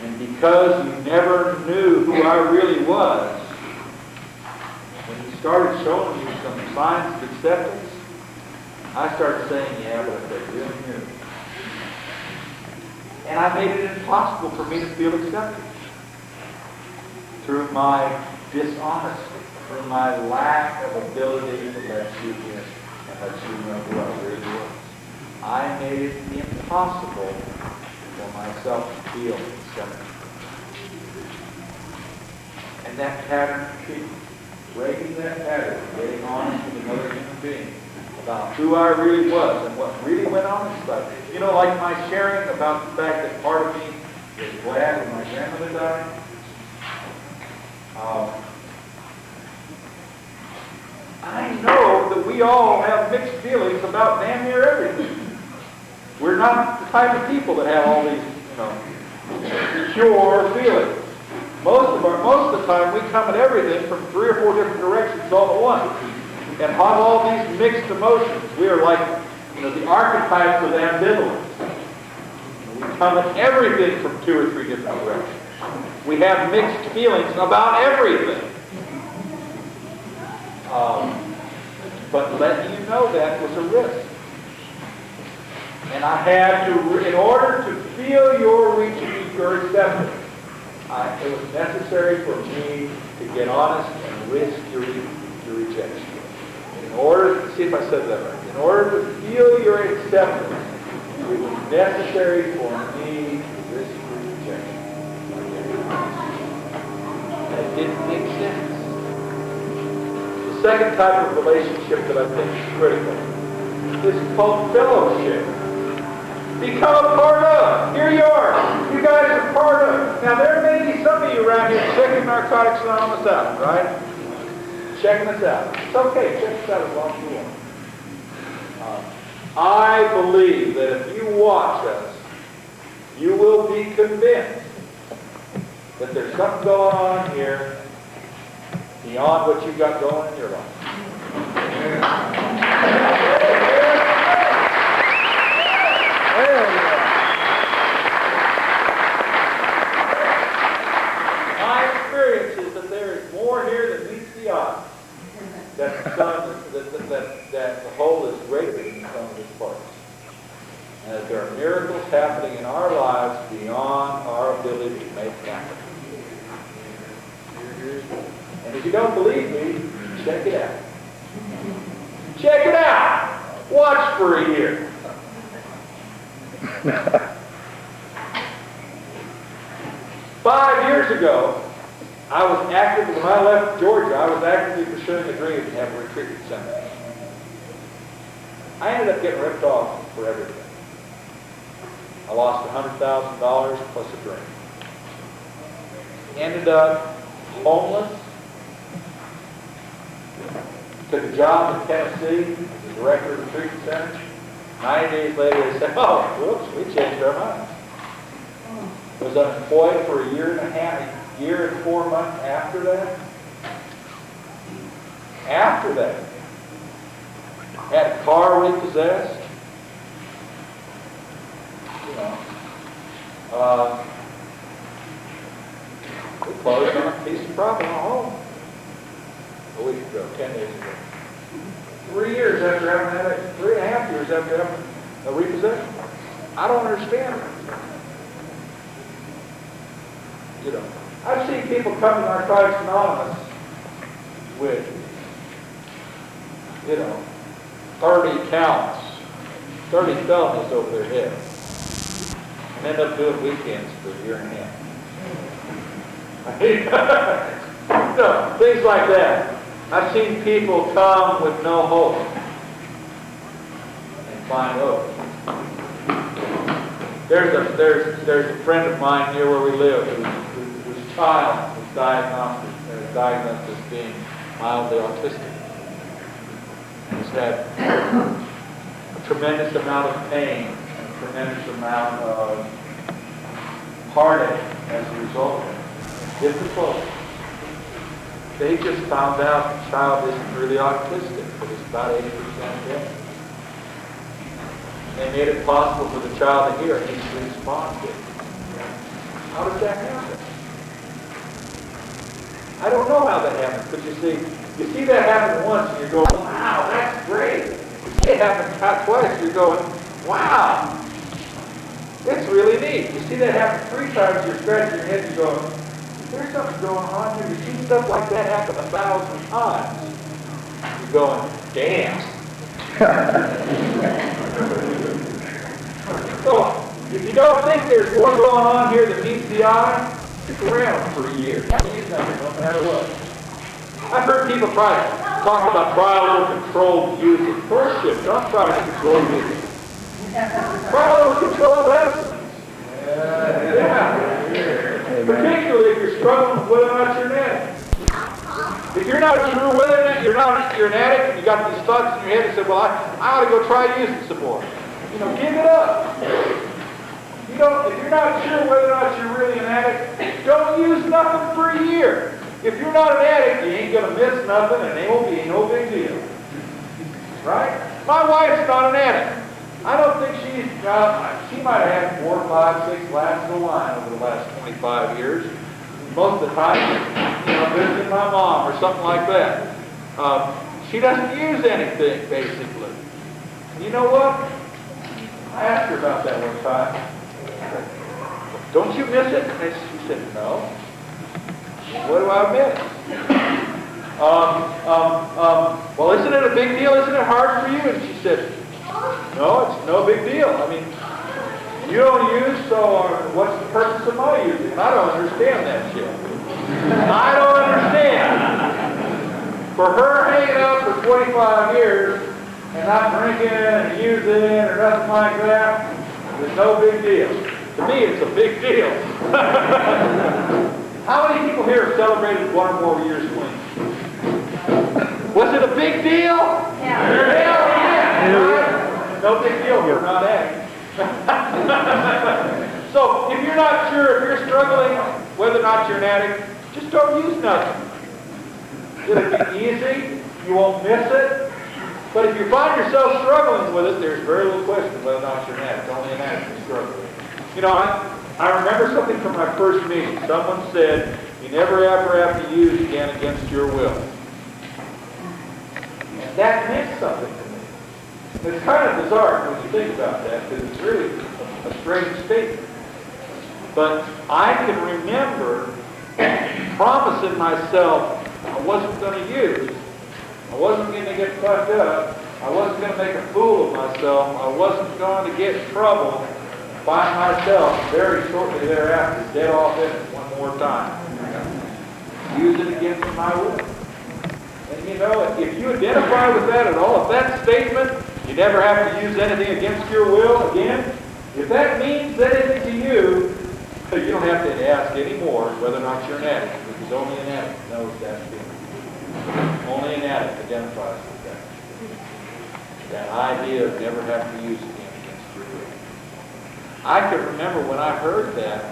[SPEAKER 1] And because you never knew who I really was, when you started showing me some signs of acceptance, I started saying, yeah, but if they really knew. And I made it impossible for me to feel accepted through my dishonesty, through my lack of ability to let you in and let you know who I really was. I made it impossible for myself to feel accepted. And that pattern continues. Breaking that pattern, getting honest with another human being about who I really was and what really went on inside. Like my sharing about the fact that part of me was glad when my grandmother died. I know that we all have mixed feelings about damn near everything. We're not the type of people that have all these, pure feelings. Most of the time, we come at everything from 3 or 4 different directions all at once, and have all these mixed emotions. We are like, the archetypes of ambivalence. We come at everything from 2 or 3 different directions. We have mixed feelings about everything. But letting you know that was a risk. And I had to, in order to feel your reaching, your acceptance, it was necessary for me to get honest and risk your rejection. In order, see if I said that right. In order to feel your acceptance, it was necessary for me to risk your rejection. And it didn't make sense. The second type of relationship that I think is critical is called fellowship. Become a part of. Here you are. You guys are part of. Now, there may be some of you around here checking Narcotics Anonymous out, right? Checking us out. It's okay. Check us out as long as you want. I believe that if you watch us, you will be convinced that there's something going on here beyond what you've got going in your life. My experience is that there is more here than meets the eye. That the whole is greater than the sum of its parts. And that there are miracles happening in our lives beyond our ability to make happen. And if you don't believe me, check it out. Check it out. Watch for a year. 5 years ago, I was active, when I left Georgia, I was actively pursuing a dream to have a retreat center. I ended up getting ripped off for everything. I lost $100,000 plus a dream. Ended up homeless. Took a job in Tennessee as the director of the treatment center. 90 days later, they said, oh, whoops, we changed our minds. Was unemployed for a year and a half, a year and 4 months after that. After that. Had a car repossessed. We closed on a piece of property in our home a week ago, 10 days ago. 3 years after having had it, 3.5 years after having a repossession. I don't understand it. I've seen people come to Narcotics Anonymous with, 30 counts 30 felonies over their heads, and end up doing weekends for a year and a half. No, things like that. I've seen people come with no hope and find hope. There's a friend of mine near where we live whose child was diagnosed as being mildly autistic. He's had a tremendous amount of pain, a tremendous amount of heartache as a result of it. Difficult. They just found out the child isn't really autistic, but it's about 80% deaf. They made it possible for the child to hear and he's responsive. How does that happen? I don't know how that happens, but you see that happen once and you're going, wow, that's great. You see it happen twice and you're going, wow, it's really neat. You see that happen 3 times, you're scratching your head and you're going, there's something going on here. You see stuff like that happen 1,000 times. You're going, damn. So, if you don't think there's more going on here that meets the eye, stick around for a year. No matter what. I've heard people talk about try a little controlled music. Bullshit. Don't try to control music. Try a little controlled medicine. Yeah. Particularly if you're struggling with whether or not you're an addict. If you're not sure whether or not you're an addict and you got these thoughts in your head and say, well, I ought to go try using some more. Give it up. If you're not sure whether or not you're really an addict, don't use nothing for a year. If you're not an addict, you ain't going to miss nothing and it won't be no big deal. Right? My wife's not an addict. I don't think she might have had 4, 5, 6 glasses of wine over the last 25 years. Most of the time, visiting my mom or something like that. She doesn't use anything, basically. And you know what? I asked her about that one time. Don't you miss it? And she said, no. What do I miss? Well, isn't it a big deal? Isn't it hard for you? And she said, no, it's no big deal. I mean, you don't use, so what's the purpose of my using? I don't understand that shit. I don't understand. For her hanging out for 25 years and not drinking and using or nothing like that, it's no big deal. To me, it's a big deal. How many people here have celebrated 1 or more years clean? Was it a big deal? Yeah. No big deal, we're not addicts. So, if you're not sure, if you're struggling, whether or not you're an addict, just don't use nothing. It'll be easy, you won't miss it. But if you find yourself struggling with it, there's very little question whether or not you're an addict. Only an addict can struggle with it. I remember something from my first meeting. Someone said, you never ever have to use again against your will. And that meant something to me. It's kind of bizarre when you think about that, because it's really a strange statement. But I can remember promising myself I wasn't going to use, I wasn't going to get fucked up, I wasn't going to make a fool of myself, I wasn't going to get in trouble, find myself very shortly thereafter dead off in it one more time. Use it against my will. And if you identify with that at all, if that statement, you never have to use anything against your will again, if that means anything to you, you don't have to ask anymore whether or not you're an addict, because only an addict knows that feeling. Only an addict identifies with that. That idea of never having to use it against your will. I can remember when I heard that,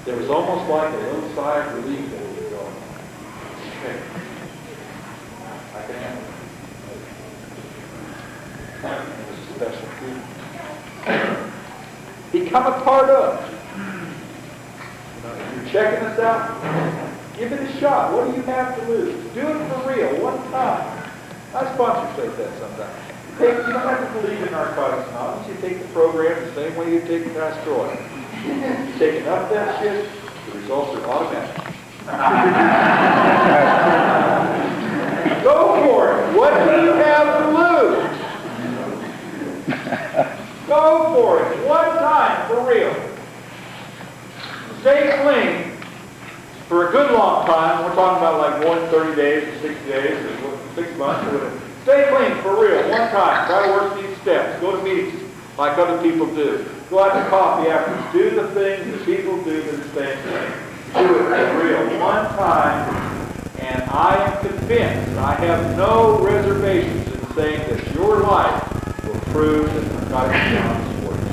[SPEAKER 1] there was almost like a little sigh of relief that was going, okay, I can handle it. It was a special feeling. Become a part of. If you're checking this out, give it a shot. What do you have to lose? Do it for real, one time. My sponsor says that sometimes. You don't have to believe in Narcotics Anonymous. You take the program the same way you take castor oil. You take enough of that shit, the results are automatic. Go for it. What do you have to lose? Go for it. One time, for real. Stay clean for a good long time. We're talking about like more than 30 days or 60 days or 6 months or whatever. Stay clean for real. One time. Try to work these steps. Go to meetings like other people do. Go out to coffee afterwards. Do the things that people do that are staying clean. Do it for real. One time. And I am convinced, I have no reservations in saying that your life will prove that narcotics anonymous works.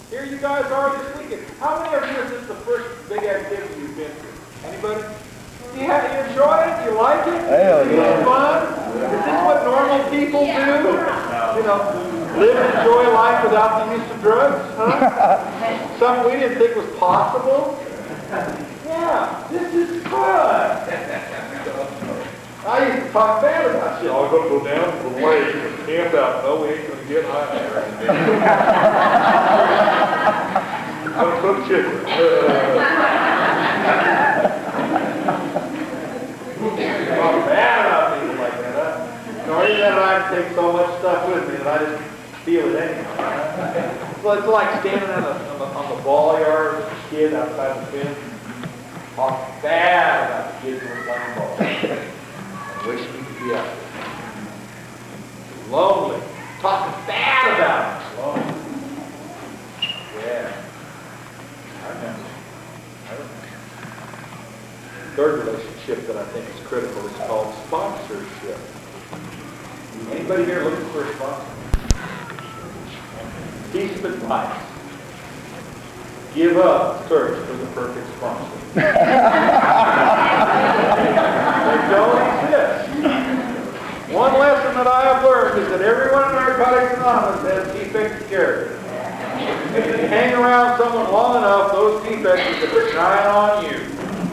[SPEAKER 1] Here you guys are this weekend. How many of you, is this the first big activity you've been through? Anybody? Do you enjoy it? Do you like it?
[SPEAKER 2] Hell
[SPEAKER 1] Is it fun? Is this what normal people do? You know, live and enjoy life without the use of drugs? Huh? Something we didn't think was possible? Yeah, this is fun. I used to talk bad about shit. I'm going to go down to the lake and camp out. No, we ain't going to get high there. I'm going to cook chicken. Talk bad about people like that, huh? Or even that I take so much stuff with me that I just feel it anyway. So it's like standing on the ball yard with a kid outside the fence. Talk bad about the kids who are playing ball. I wish we could be out there. Lonely. Talking bad about it. Lonely. Yeah. I remember. Third relationship that I think is critical is called sponsorship. Anybody here looking for a sponsor? Piece of advice. Give up search for the perfect sponsor. They don't exist. One lesson that I have learned is that everyone in Narcotics Anonymous has defects of character. If you hang around someone long enough, those defects are going to shine on you.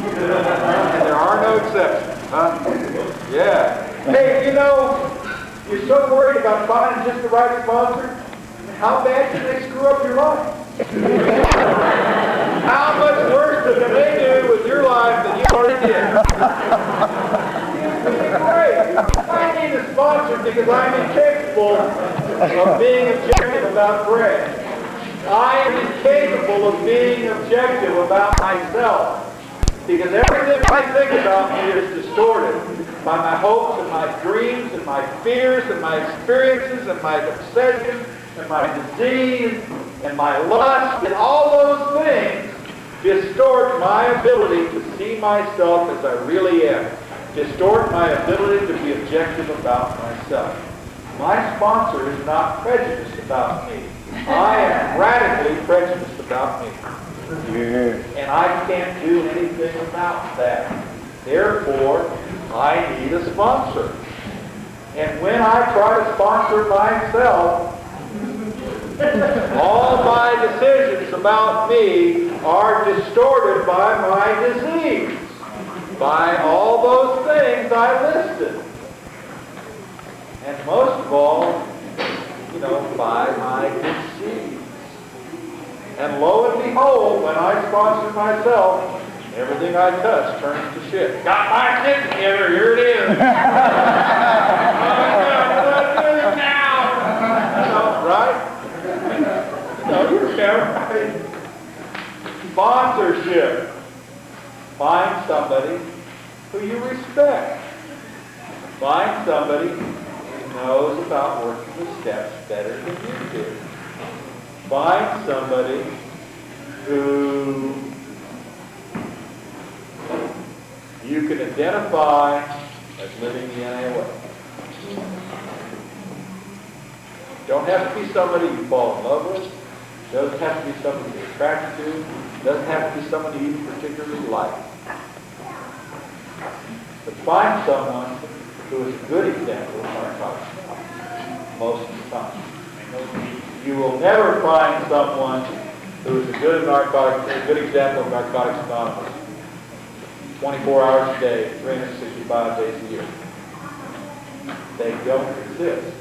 [SPEAKER 1] And there are no exceptions, huh? Yeah. Hey, you know, you're so worried about finding just the right sponsor. How bad can they screw up your life? How much worse can they do with your life than you already did? It's great. I need a sponsor because I'm incapable of being objective about bread. I am incapable of being objective about myself. Because everything I think about me is distorted by my hopes and my dreams and my fears and my experiences and my obsessions and my disease and my lust, and all those things distort my ability to see myself as I really am. Distort my ability to be objective about myself. My sponsor is not prejudiced about me. I am radically prejudiced about me. And I can't do anything about that. Therefore, I need a sponsor. And when I try to sponsor myself, all my decisions about me are distorted by my disease, by all those things I listed. And most of all, by my disease. And lo and behold, when I sponsor myself, everything I touch turns to shit. Got my shit together, here it is. Oh my God, what do I do now? Right? You remember. Sponsorship. Find somebody who you respect. Find somebody who knows about working the steps better than you do. Find somebody who you can identify as living the NA way. Don't have to be somebody you fall in love with. Doesn't have to be somebody you're attracted to. Doesn't have to be somebody you particularly like. But find someone who is a good example of narcotics most of the time. You will never find someone who is a good example of Narcotics Anonymous 24 hours a day, 365 days a year. They don't exist.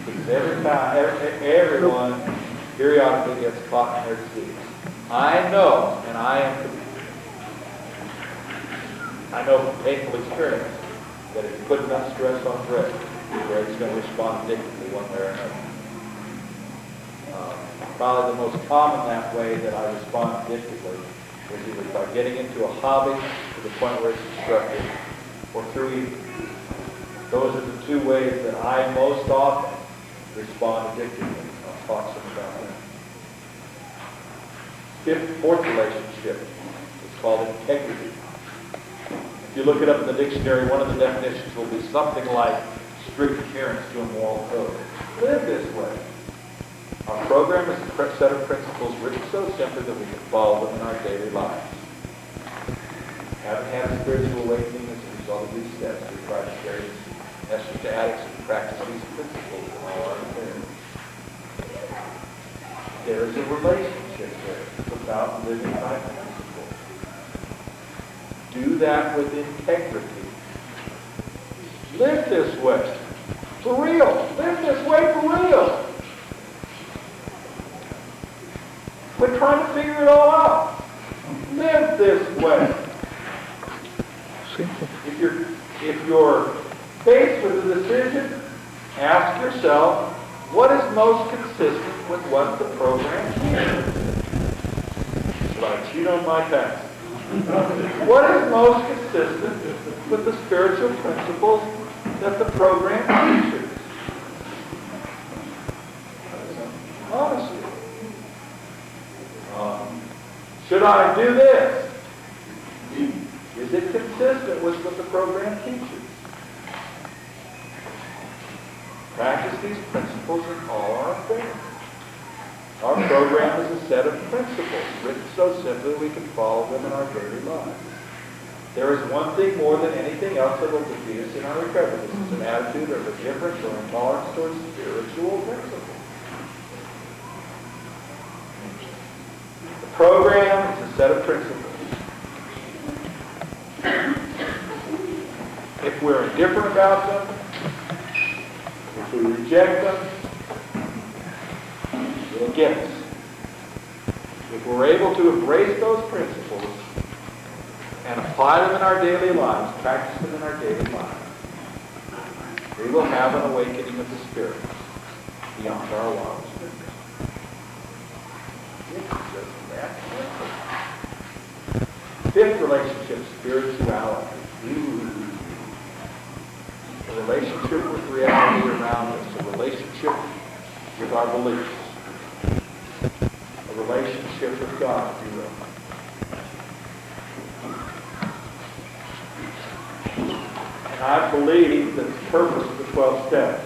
[SPEAKER 1] Because everyone periodically gets caught in their disease. I know, and I know from painful experience that if you put enough stress on bread, bread's going to respond addictively one way or another. Probably the most common that way that I respond addictively is either by getting into a hobby to the point where it's destructive, or through eating. Those are the two ways that I most often respond addictively. I'll talk some about that. Fourth relationship is called integrity. If you look it up in the dictionary, one of the definitions will be something like strict adherence to a moral code. Live this way. Our program is a set of principles written so simply that we can follow them in our daily lives. Having had a spiritual awakening as a result of these steps, we try to share this message to addicts and practice these principles in all our affairs. There is a relationship there without living by principles. Do that with integrity. Live this way. For real. Live this way for real. Quit trying to figure it all out. Live this way. If you're faced with a decision, ask yourself, what is most consistent with what the program teaches? Should I cheat on my taxes? What is most consistent with the spiritual principles that the program teaches? Honestly. Should I do this? Is it consistent with what the program teaches? Practice these principles in all our affairs. Our program is a set of principles written so simply we can follow them in our daily lives. There is one thing more than anything else that will defeat us in our recovery. This is an attitude of indifference or intolerance towards spiritual principles. The program is a set of principles. If we're indifferent about them, if we reject them, it'll get us. If we're able to embrace those principles and apply them in our daily lives, practice them in our daily lives, we will have an awakening of the Spirit beyond our wildest dreams. It's just that simple. Fifth relationship, spirituality. A relationship with reality around us, a relationship with our beliefs, a relationship with God, if you will. And I believe that the purpose of the 12 steps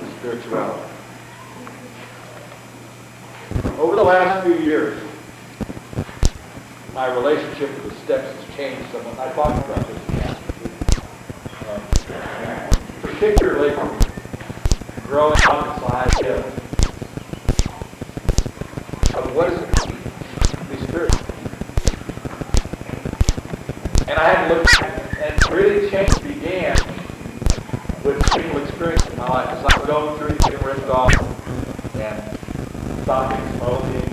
[SPEAKER 1] is spirituality. Over the last few years, my relationship with the steps has changed somewhat. I talked about this. Particularly growing up as I did. What is it to be spiritual? And I had to look and really change began with single experience in my life. As I'm going through getting ripped off and stopping smoking.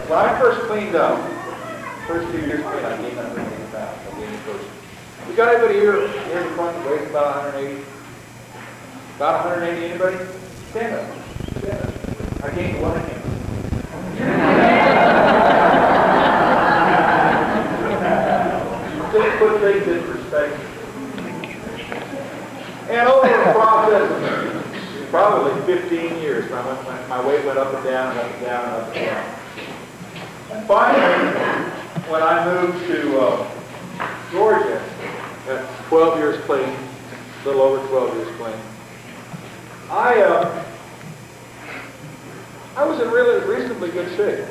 [SPEAKER 1] When I first cleaned up, first 2 years clean, I gained 180 pounds. I gained the first. We got anybody here in the front that weighs about 180? About 180, anybody? Stand up. Stand up. I gained 1 hand. Just put things in perspective. And over the process of probably 15 years, my weight went up and down and up and down and up and down. And finally, when I moved to Georgia, at 12 years clean, a little over 12 years clean, I was in really reasonably good shape.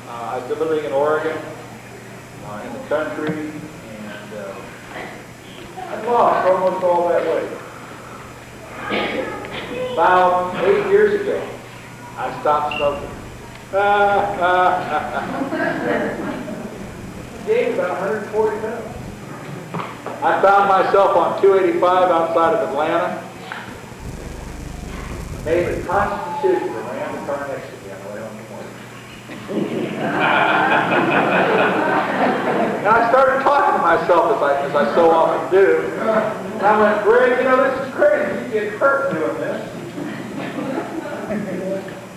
[SPEAKER 1] I've been living in Oregon, in the country, and I'd lost almost all that weight. About 8 years ago, I stopped smoking. Gained about 140 pounds. I found myself on 285 outside of Atlanta, made a conscious decision to ram the car next to me on the way home from work. And I started talking to myself as I so often do. And I went, Greg, this is crazy. You get hurt doing this.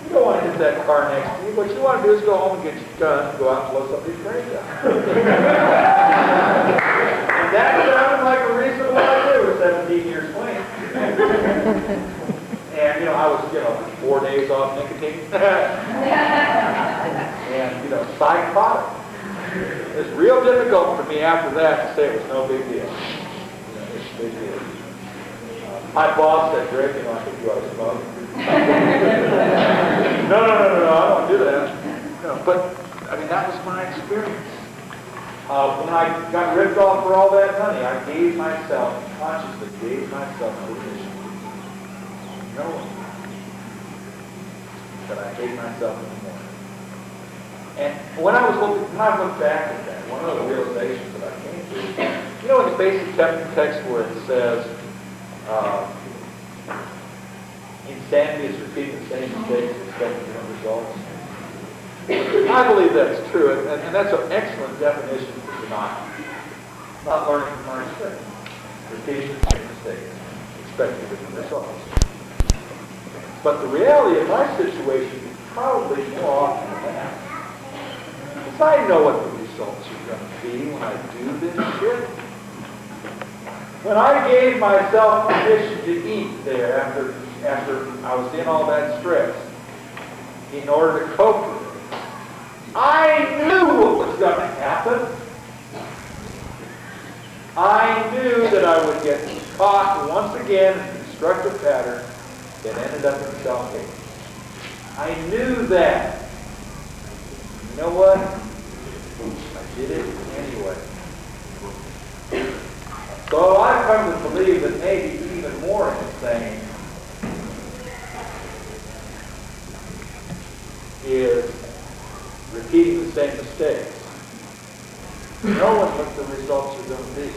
[SPEAKER 1] You don't want to hit that car next to you. What you want to do is go home and get your gun and go out and blow somebody's brains out. And that sounded like a reasonable idea with 17 years clean. And, I was, 4 days off nicotine. And, side product. It's real difficult for me after that to say it was no big deal. It's a big deal. My boss said, Greg, I think you ought to smoke. No, I don't do that. But, that was my experience. When I got ripped off for all that money, I gave myself, consciously gave myself permission. That I hate myself anymore. And when I looked back at that, one of the realizations that I came to, in the basic text where it says, insanity is repeating the same mistakes and expecting different results. I believe that's true, and that's an excellent definition for denial. Not learning from our mistakes. Repeating the same mistakes, expecting different results. But the reality of my situation is probably more often than that. Because I know what the results are going to be when I do this shit. When I gave myself permission to eat there after I was in all that stress, in order to cope with it, I knew what was going to happen. I knew that I would get caught once again in a destructive pattern that ended up in self-hate. I knew that. You know what? I did it anyway. So I've come to believe that maybe even more insane is repeating the same mistakes. Knowing what the results are going to be.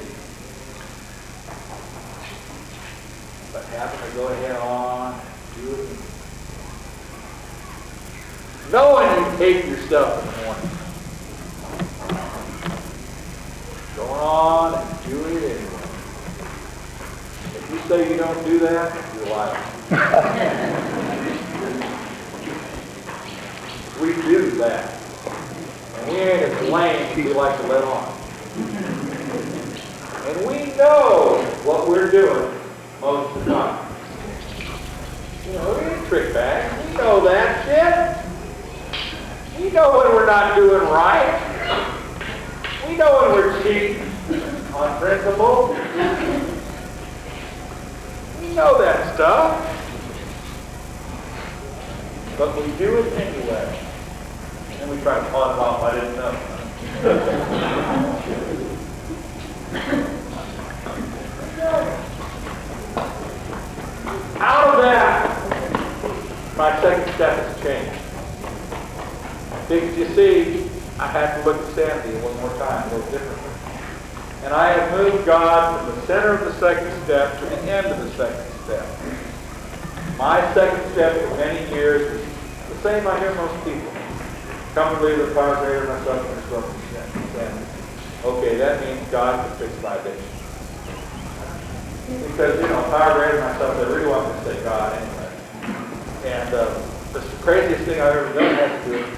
[SPEAKER 1] But having to go ahead on and do it. Knowing you hate yourself in the morning. Going on and doing it anyway. If you say you don't do that, you're lying. We do that. And we ain't as lame as we like to let on. And we know what we're doing most of the time. We ain't trick bags. We know that shit. We know when we're not doing right. We know when we're cheating on principle. We know that stuff. But we do it anyway. And we try to pawn it off. I didn't know. Out of that, my second step has changed. Because you see, I have to look at sanity one more time, a little differently. And I have moved God from the center of the second step to the end of the second step. My second step for many years is the same I hear most people. Come to believe the power greater than myself and this represents. Okay, that means God can fix my addiction. Because, power greater than myself, they really want me to say God anyway. And the craziest thing I've ever done has to do with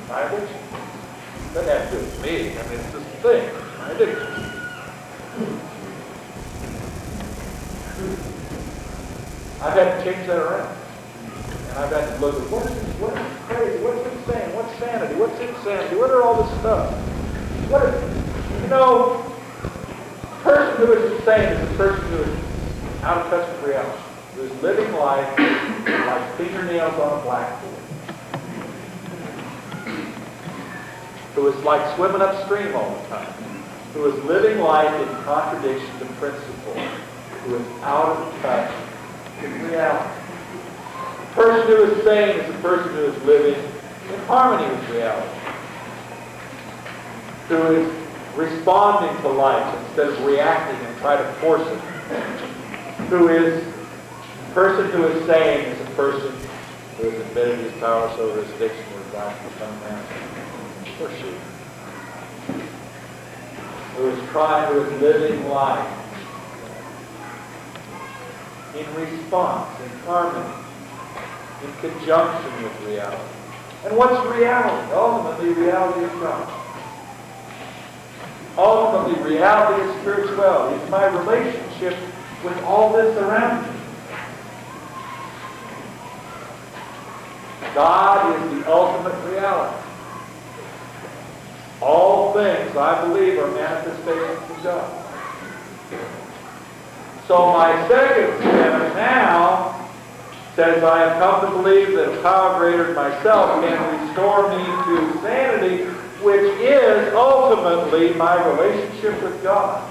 [SPEAKER 1] my addiction. It doesn't have to do with me. It's just a thing. My addiction. I've had to change that around. And I've had to look at what's crazy, what's insane, what's sanity, what's insanity, what are all this stuff? What is, a person who is insane is a person who is out of touch with reality, who is living life like fingernails on a blackboard, who is like swimming upstream all the time, who is living life in contradiction to principle, who is out of touch with reality. A person who is sane is a person who is living in harmony with reality, who is responding to life instead of reacting and try to force it, who is a person who is sane is a person who has admitted his powerless over his addiction or God to become a man. Or she. Who is living life in response, in harmony, in conjunction with reality. And what's reality? Ultimately, reality is God. Ultimately, reality is spirituality. It's my relationship with all this around me. God is the ultimate reality. All things, I believe, are manifestations of God. So my second step now says I have come to believe that a power greater than myself can restore me to sanity, which is ultimately my relationship with God.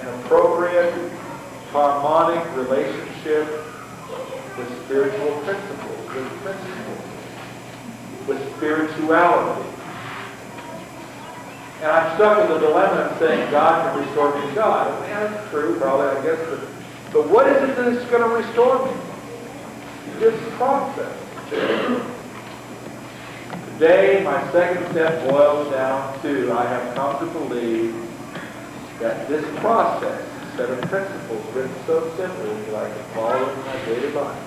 [SPEAKER 1] An appropriate, harmonic relationship with spiritual principles, with spirituality. And I'm stuck with the dilemma of saying God can restore me to God. I mean, that's true, probably, I guess. But what is it that's going to restore me? This process. Today, my second step boils down to I have come to believe that this process, set of principles written so simply that I can follow in my daily life,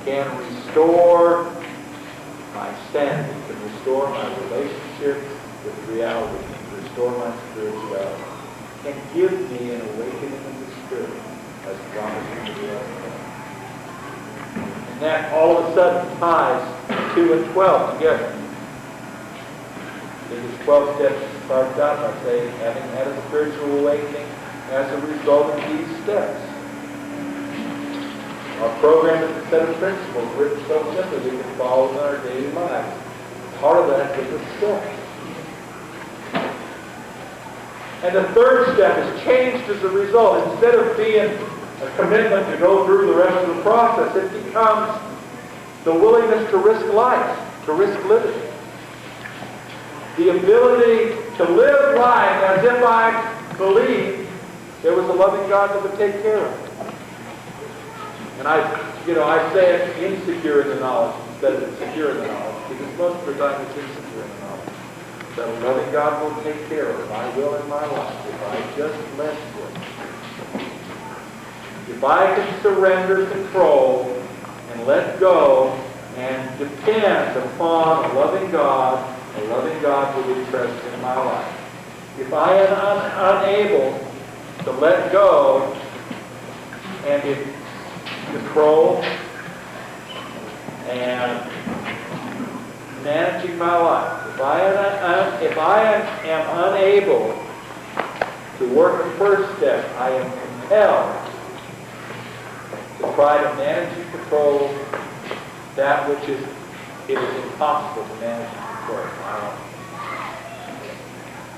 [SPEAKER 1] can restore my sanity, can restore my relationship with reality, can restore my spirituality, can give me an awakening of the Spirit as promised in the reality. And that all of a sudden ties 2 and 12 together. This 12 steps starts out by saying, having had a spiritual awakening as a result of these steps. Our program is a set of principles written so simply we can follow in our daily lives. Part of that is a step. And the third step is changed as a result. Instead of being a commitment to go through the rest of the process, it becomes the willingness to risk life, to risk living. The ability to live life as if I believed there was a loving God that would take care of me. And I say it insecure in the knowledge instead of secure in the knowledge, because most of the time it's insecure in the knowledge. That a loving God will take care of my will in my life if I just let Him. If I can surrender control and let go and depend upon a loving God will be present in my life. If I am unable to let go and control and managing my life, if I am unable to work the first step, I am compelled to try to manage and control that which it is impossible to manage and control in my life.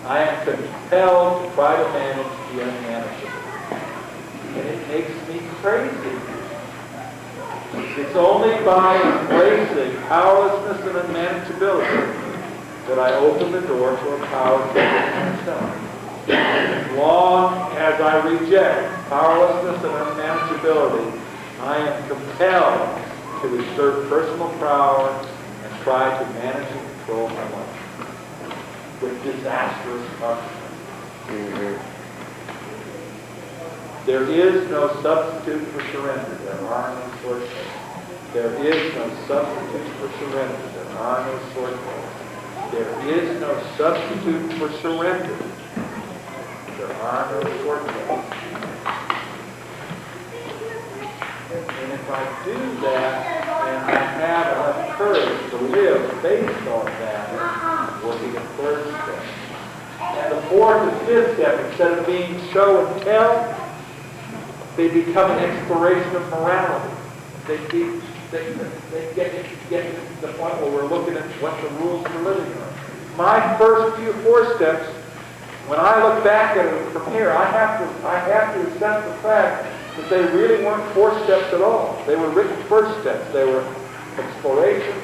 [SPEAKER 1] I am compelled to try to manage the unmanageable. And it makes me crazy. It's only by embracing powerlessness and unmanageability that I open the door to a power to myself. As long as I reject powerlessness and unmanageability, I am compelled to exert personal power and try to manage and control my life with disastrous consequences. There is no substitute for surrender. There are no shortcuts. There is no substitute for surrender. There are no shortcuts. There is no substitute for surrender. There are no shortcuts. And if I do that, and I have enough courage to live based on that, working the third step. And the fourth and fifth step, instead of being show and tell, they become an exploration of morality. They get to the point where we're looking at what the rules for living are. My first few 4 steps, when I look back at it from here, I have to accept the fact that they really weren't 4 steps at all. They were written first steps. They were explorations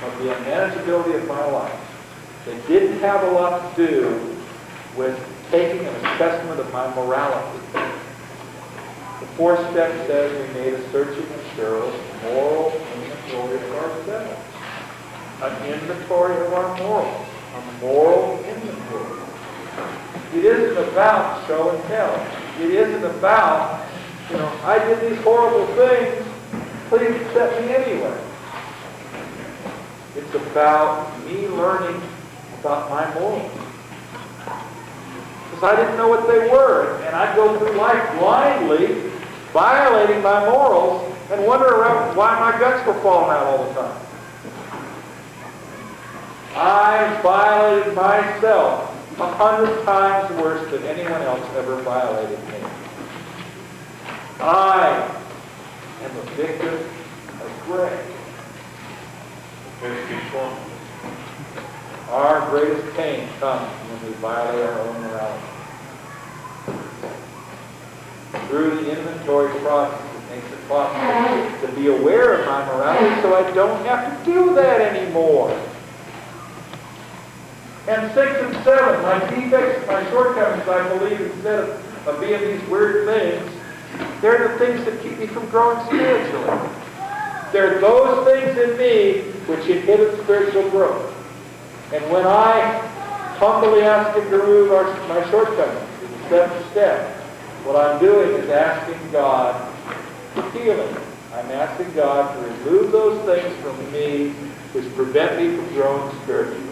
[SPEAKER 1] of the unmanageability of my life. They didn't have a lot to do with taking an assessment of my morality. The Fourth step says we made a searching and thorough moral inventory of ourselves. An inventory of our morals. A moral inventory. It isn't about show and tell. It isn't about, I did these horrible things, please accept me anyway. It's about me learning about my morals. Because I didn't know what they were. And I'd go through life blindly, violating my morals, and wonder around why my guts were falling out all the time. I violated myself 100 times worse than anyone else ever violated me. I am a victim of grace. Our greatest pain comes when we violate our own morality. Through the inventory process, it makes it possible to be aware of my morality so I don't have to do that anymore. And 6 and 7, my defects and my shortcomings, I believe, instead of being these weird things, they're the things that keep me from growing spiritually. They're those things in me which inhibit spiritual growth. And when I humbly ask Him to remove my shortcomings in the 7th step, what I'm doing is asking God for healing. I'm asking God to remove those things from me which prevent me from growing spiritually.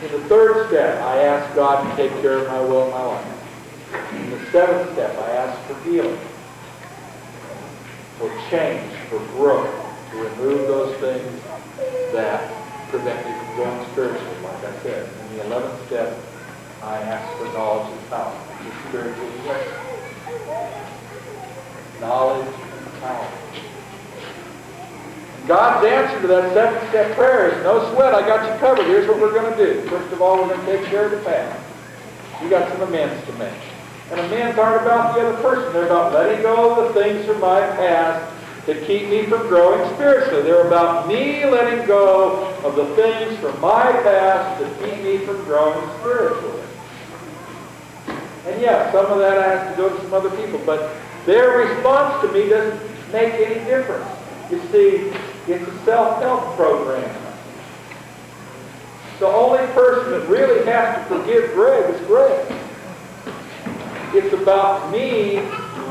[SPEAKER 1] In the 3rd step, I ask God to take care of my will and my life. In the 7th step, I ask for healing, for change, for growth, to remove those things that prevent me from growing spiritually, like I said. In the 11th step, I ask for knowledge and power, which is spiritual blessing. Knowledge and power. God's answer to that 7th step prayer is, no sweat, I got you covered. Here's what we're going to do. First of all, we're going to take care of the past. You got some amends to make. And amends aren't about the other person. They're about letting go of the things from my past that keep me from growing spiritually. They're about me letting go of the things from my past that keep me from growing spiritually. And yeah, some of that I have to go to some other people, but their response to me doesn't make any difference. You see, it's a self-help program. The only person that really has to forgive Greg is Greg. It's about me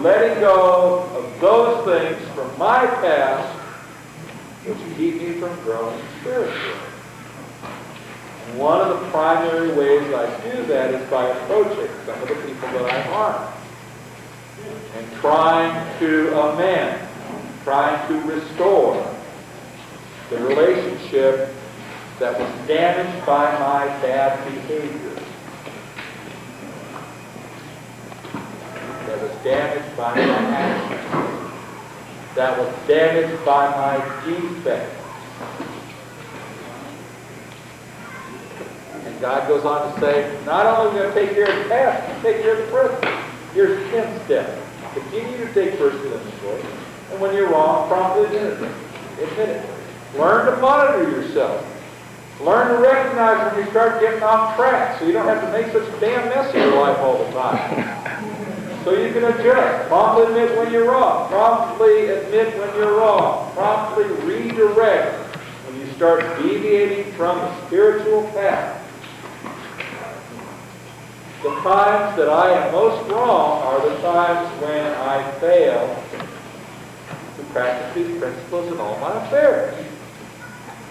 [SPEAKER 1] letting go of those things from my past which keep me from growing spiritually. And one of the primary ways I do that is by approaching some of the people that I harm and trying to amend, trying to restore the relationship that was damaged by my bad behavior. That was damaged by my actions. That was damaged by my defects. And God goes on to say, not only are we going to take care of the past, but take care of the present. Here's the 10th step. Continue to take personal inventory. And when you're wrong, promptly admit it. Learn to monitor yourself. Learn to recognize when you start getting off track so you don't have to make such a damn mess of your life all the time. So you can adjust. Promptly admit when you're wrong. Promptly admit when you're wrong. Promptly redirect when you start deviating from the spiritual path. The times that I am most wrong are the times when I fail to practice these principles in all my affairs.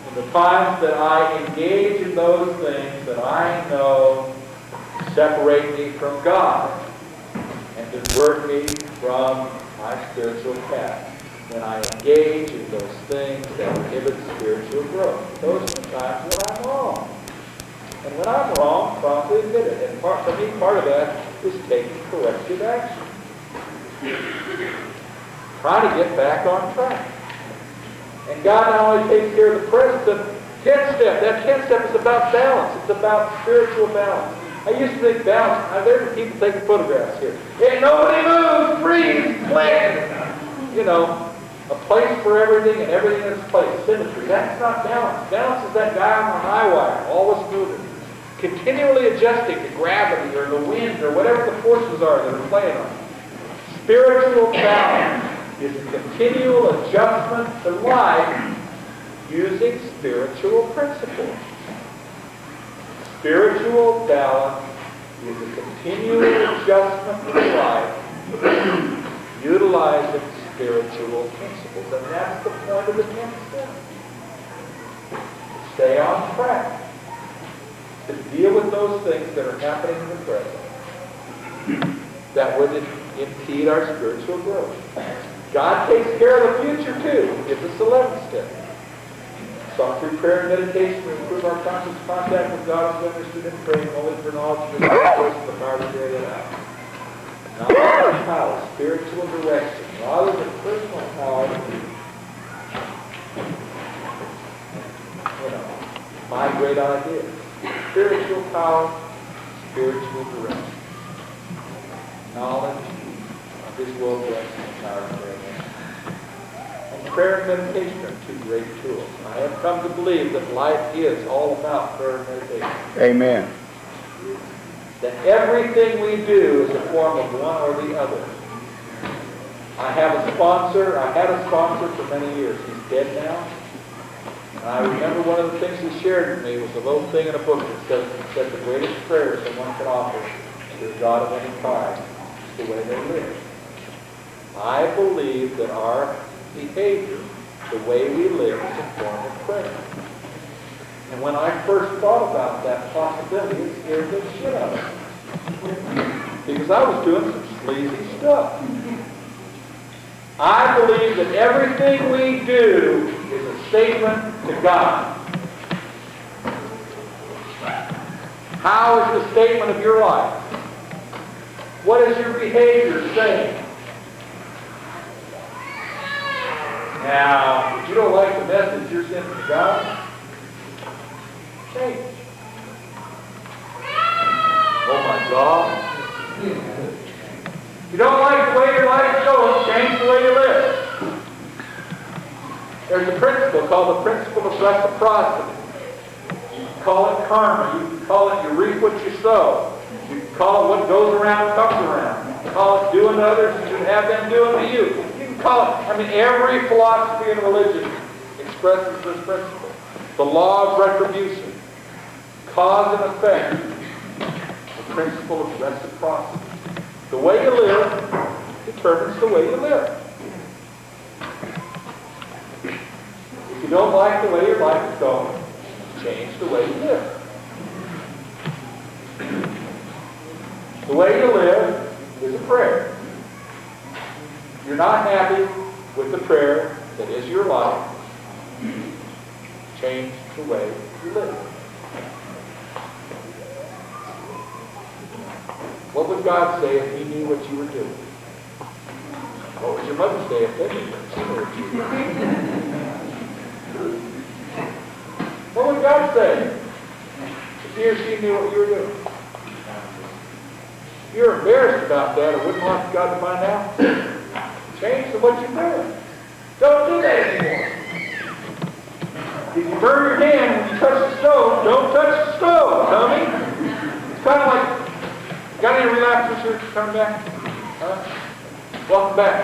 [SPEAKER 1] And the times that I engage in those things that I know separate me from God and divert me from my spiritual path. When I engage in those things that inhibit spiritual growth. Those are the times when I'm wrong. And when I'm wrong, promptly admit it. And for me, part of that is taking corrective action. Try to get back on track. And God not only takes care of the present, the 10th step. That 10th step is about balance. It's about spiritual balance. I used to think balance. There are people taking photographs here. Hey, nobody moves, freeze, click. You know, a place for everything and everything in its place. Symmetry. That's not balance. Balance is that guy on the high wire, always moving. continually adjusting to gravity or the wind or whatever the forces are that are playing on it. Spiritual balance is a continual adjustment to life using spiritual principles. Spiritual balance is a continual adjustment to life utilizing spiritual principles. And that's the point of the 10th step. Stay on track to deal with those things that are happening in the present that would impede our spiritual growth. God takes care of the future too. It's the 11th step. Sought through prayer and meditation to improve our conscious contact with God and understood and praying only for knowledge of the voice of the power to carry it out. Knowledge power, spiritual direction, rather than personal power. My great idea. Spiritual power, spiritual direction. Knowledge of His will, blessing, and power to carry it out. And prayer and meditation are two great tools. I have come to believe that life is all about prayer and meditation.
[SPEAKER 2] Amen.
[SPEAKER 1] That everything we do is a form of one or the other. I had a sponsor for many years. He's dead now. And I remember one of the things he shared with me was a little thing in a book that said the greatest prayer someone can offer to a God of any kind is the way they live. I believe that our behavior, the way we live, is a form of prayer. And when I first thought about that possibility, it scared the shit out of me. Because I was doing some sleazy stuff. I believe that everything we do is a statement to God. How is the statement of your life? What is your behavior saying? Now, if you don't like the message you're sending to God, change. Oh my God. You don't like the way your life is going, change the way you live. There's a principle called the principle of reciprocity. You can call it karma. You can call it you reap what you sow. You can call it what goes around comes around. You can call it doing to others and you have them doing to you. You can call it, every philosophy and religion expresses this principle. The law of retribution, cause and effect, the principle of reciprocity. The way you live determines the way you live. If you don't like the way your life is going, change the way you live. The way you live is a prayer. If you're not happy with the prayer that is your life, change the way you live. What would God say if He knew what you were doing? What would your mother say if they knew what you were doing? What would God say if He or she knew what you were doing? If you're embarrassed about that or wouldn't want God to find out, change to what you're doing. Don't do that anymore. If you burn your hand when you touch the stove, don't touch the stove, dummy. It's kind of like, got any relapsers here coming back? Welcome back.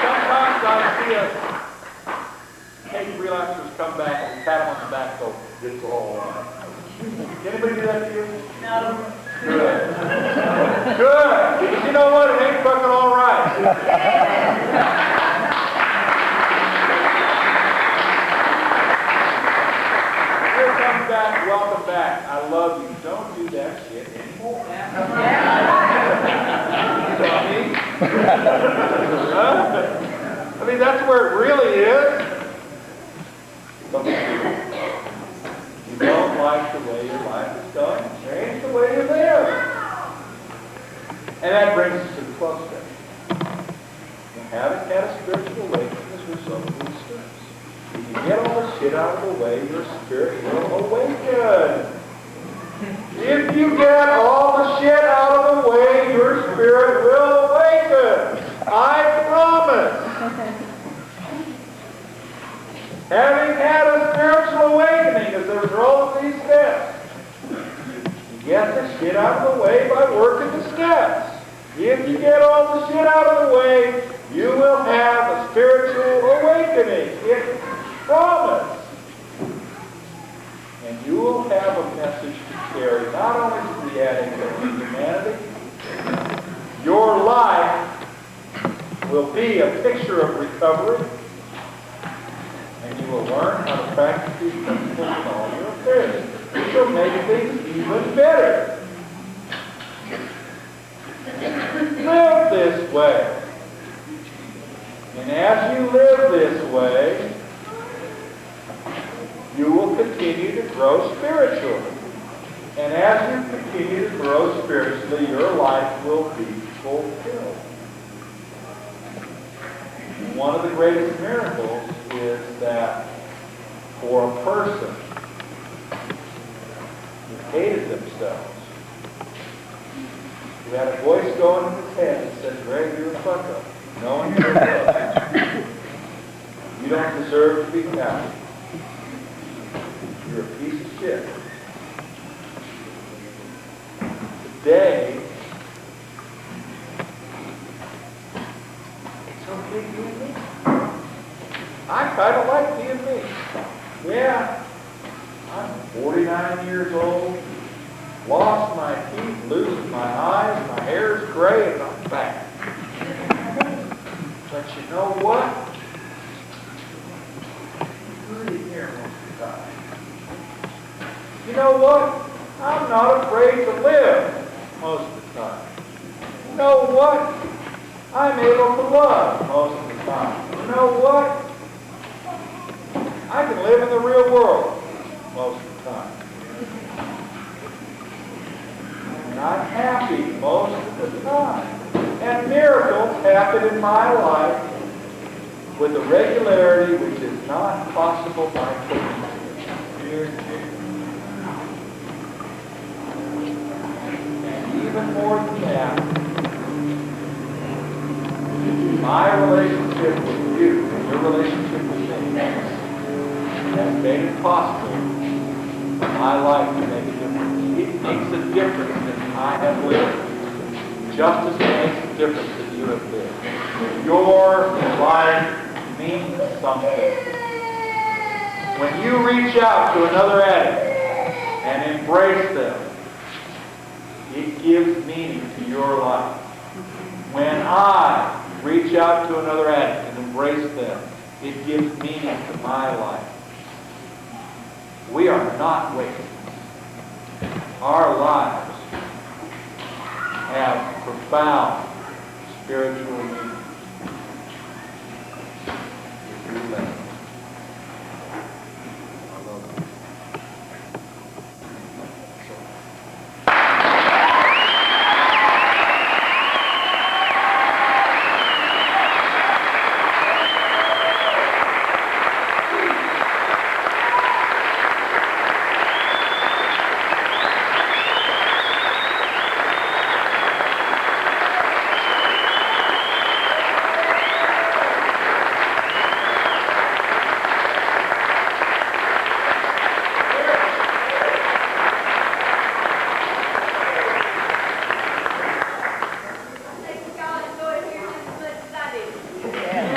[SPEAKER 1] Sometimes I see us take relapsers come back and pat them on the back so it's all right. Anybody do that to you? No. Good. Good. Because you know what? It ain't fucking all right. Here comes back. Welcome back. I love you. Don't do that shit anymore. Dummy. I mean, that's where it really is. You don't like the way your life is going, change the way you live. And that brings us to the 12th step. You haven't had a spiritual awakening as a result of these steps. If you get all the shit out of the way, your spirit will awaken. If you get all the shit out of the way, your spirit will awaken. I promise. Having had a spiritual awakening as a result of these steps, you get the shit out of the way by working the steps. If you get all the shit out of the way, you will have a spiritual awakening. It's promised. And you will have a message to carry, not only to the addict, but to humanity. Your life will be a picture of recovery, and you will learn how to practice these principles in all your affairs. Which will make things even better. Live this way. And as you live this way, you will continue to grow spiritually. And as you continue to grow spiritually, your life will be fulfilled. One of the greatest miracles is that for a person who hated themselves, who had a voice going in his head that said, "Greg, you're a fuck up. No one cares about you. You don't deserve to be happy. You're a piece of shit." Today, it's okay being me. I kind of like being me. Yeah, I'm 49 years old, lost my teeth, losing my eyes, my hair's gray, and I'm back. But you know what? I'm pretty here most of the time. You know what? I'm not afraid to live most of the time. You know what? I'm able to love most of the time. You know what? I can live in the real world most of the time. And I'm happy most of the time. And miracles happen in my life with a regularity which is not possible by coincidence. And even more than that, my relationship with you and your relationship with me has made it possible for my life to make a difference. It makes a difference that I have lived, just as it makes a difference that you have lived. Your life means something. When you reach out to another addict and embrace them, it gives meaning to your life. When I reach out to another addict and embrace them, it gives meaning to my life. We are not wasted. Our lives have profound spiritual meaning. If you let it. I love you.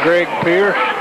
[SPEAKER 2] Greg Pierce.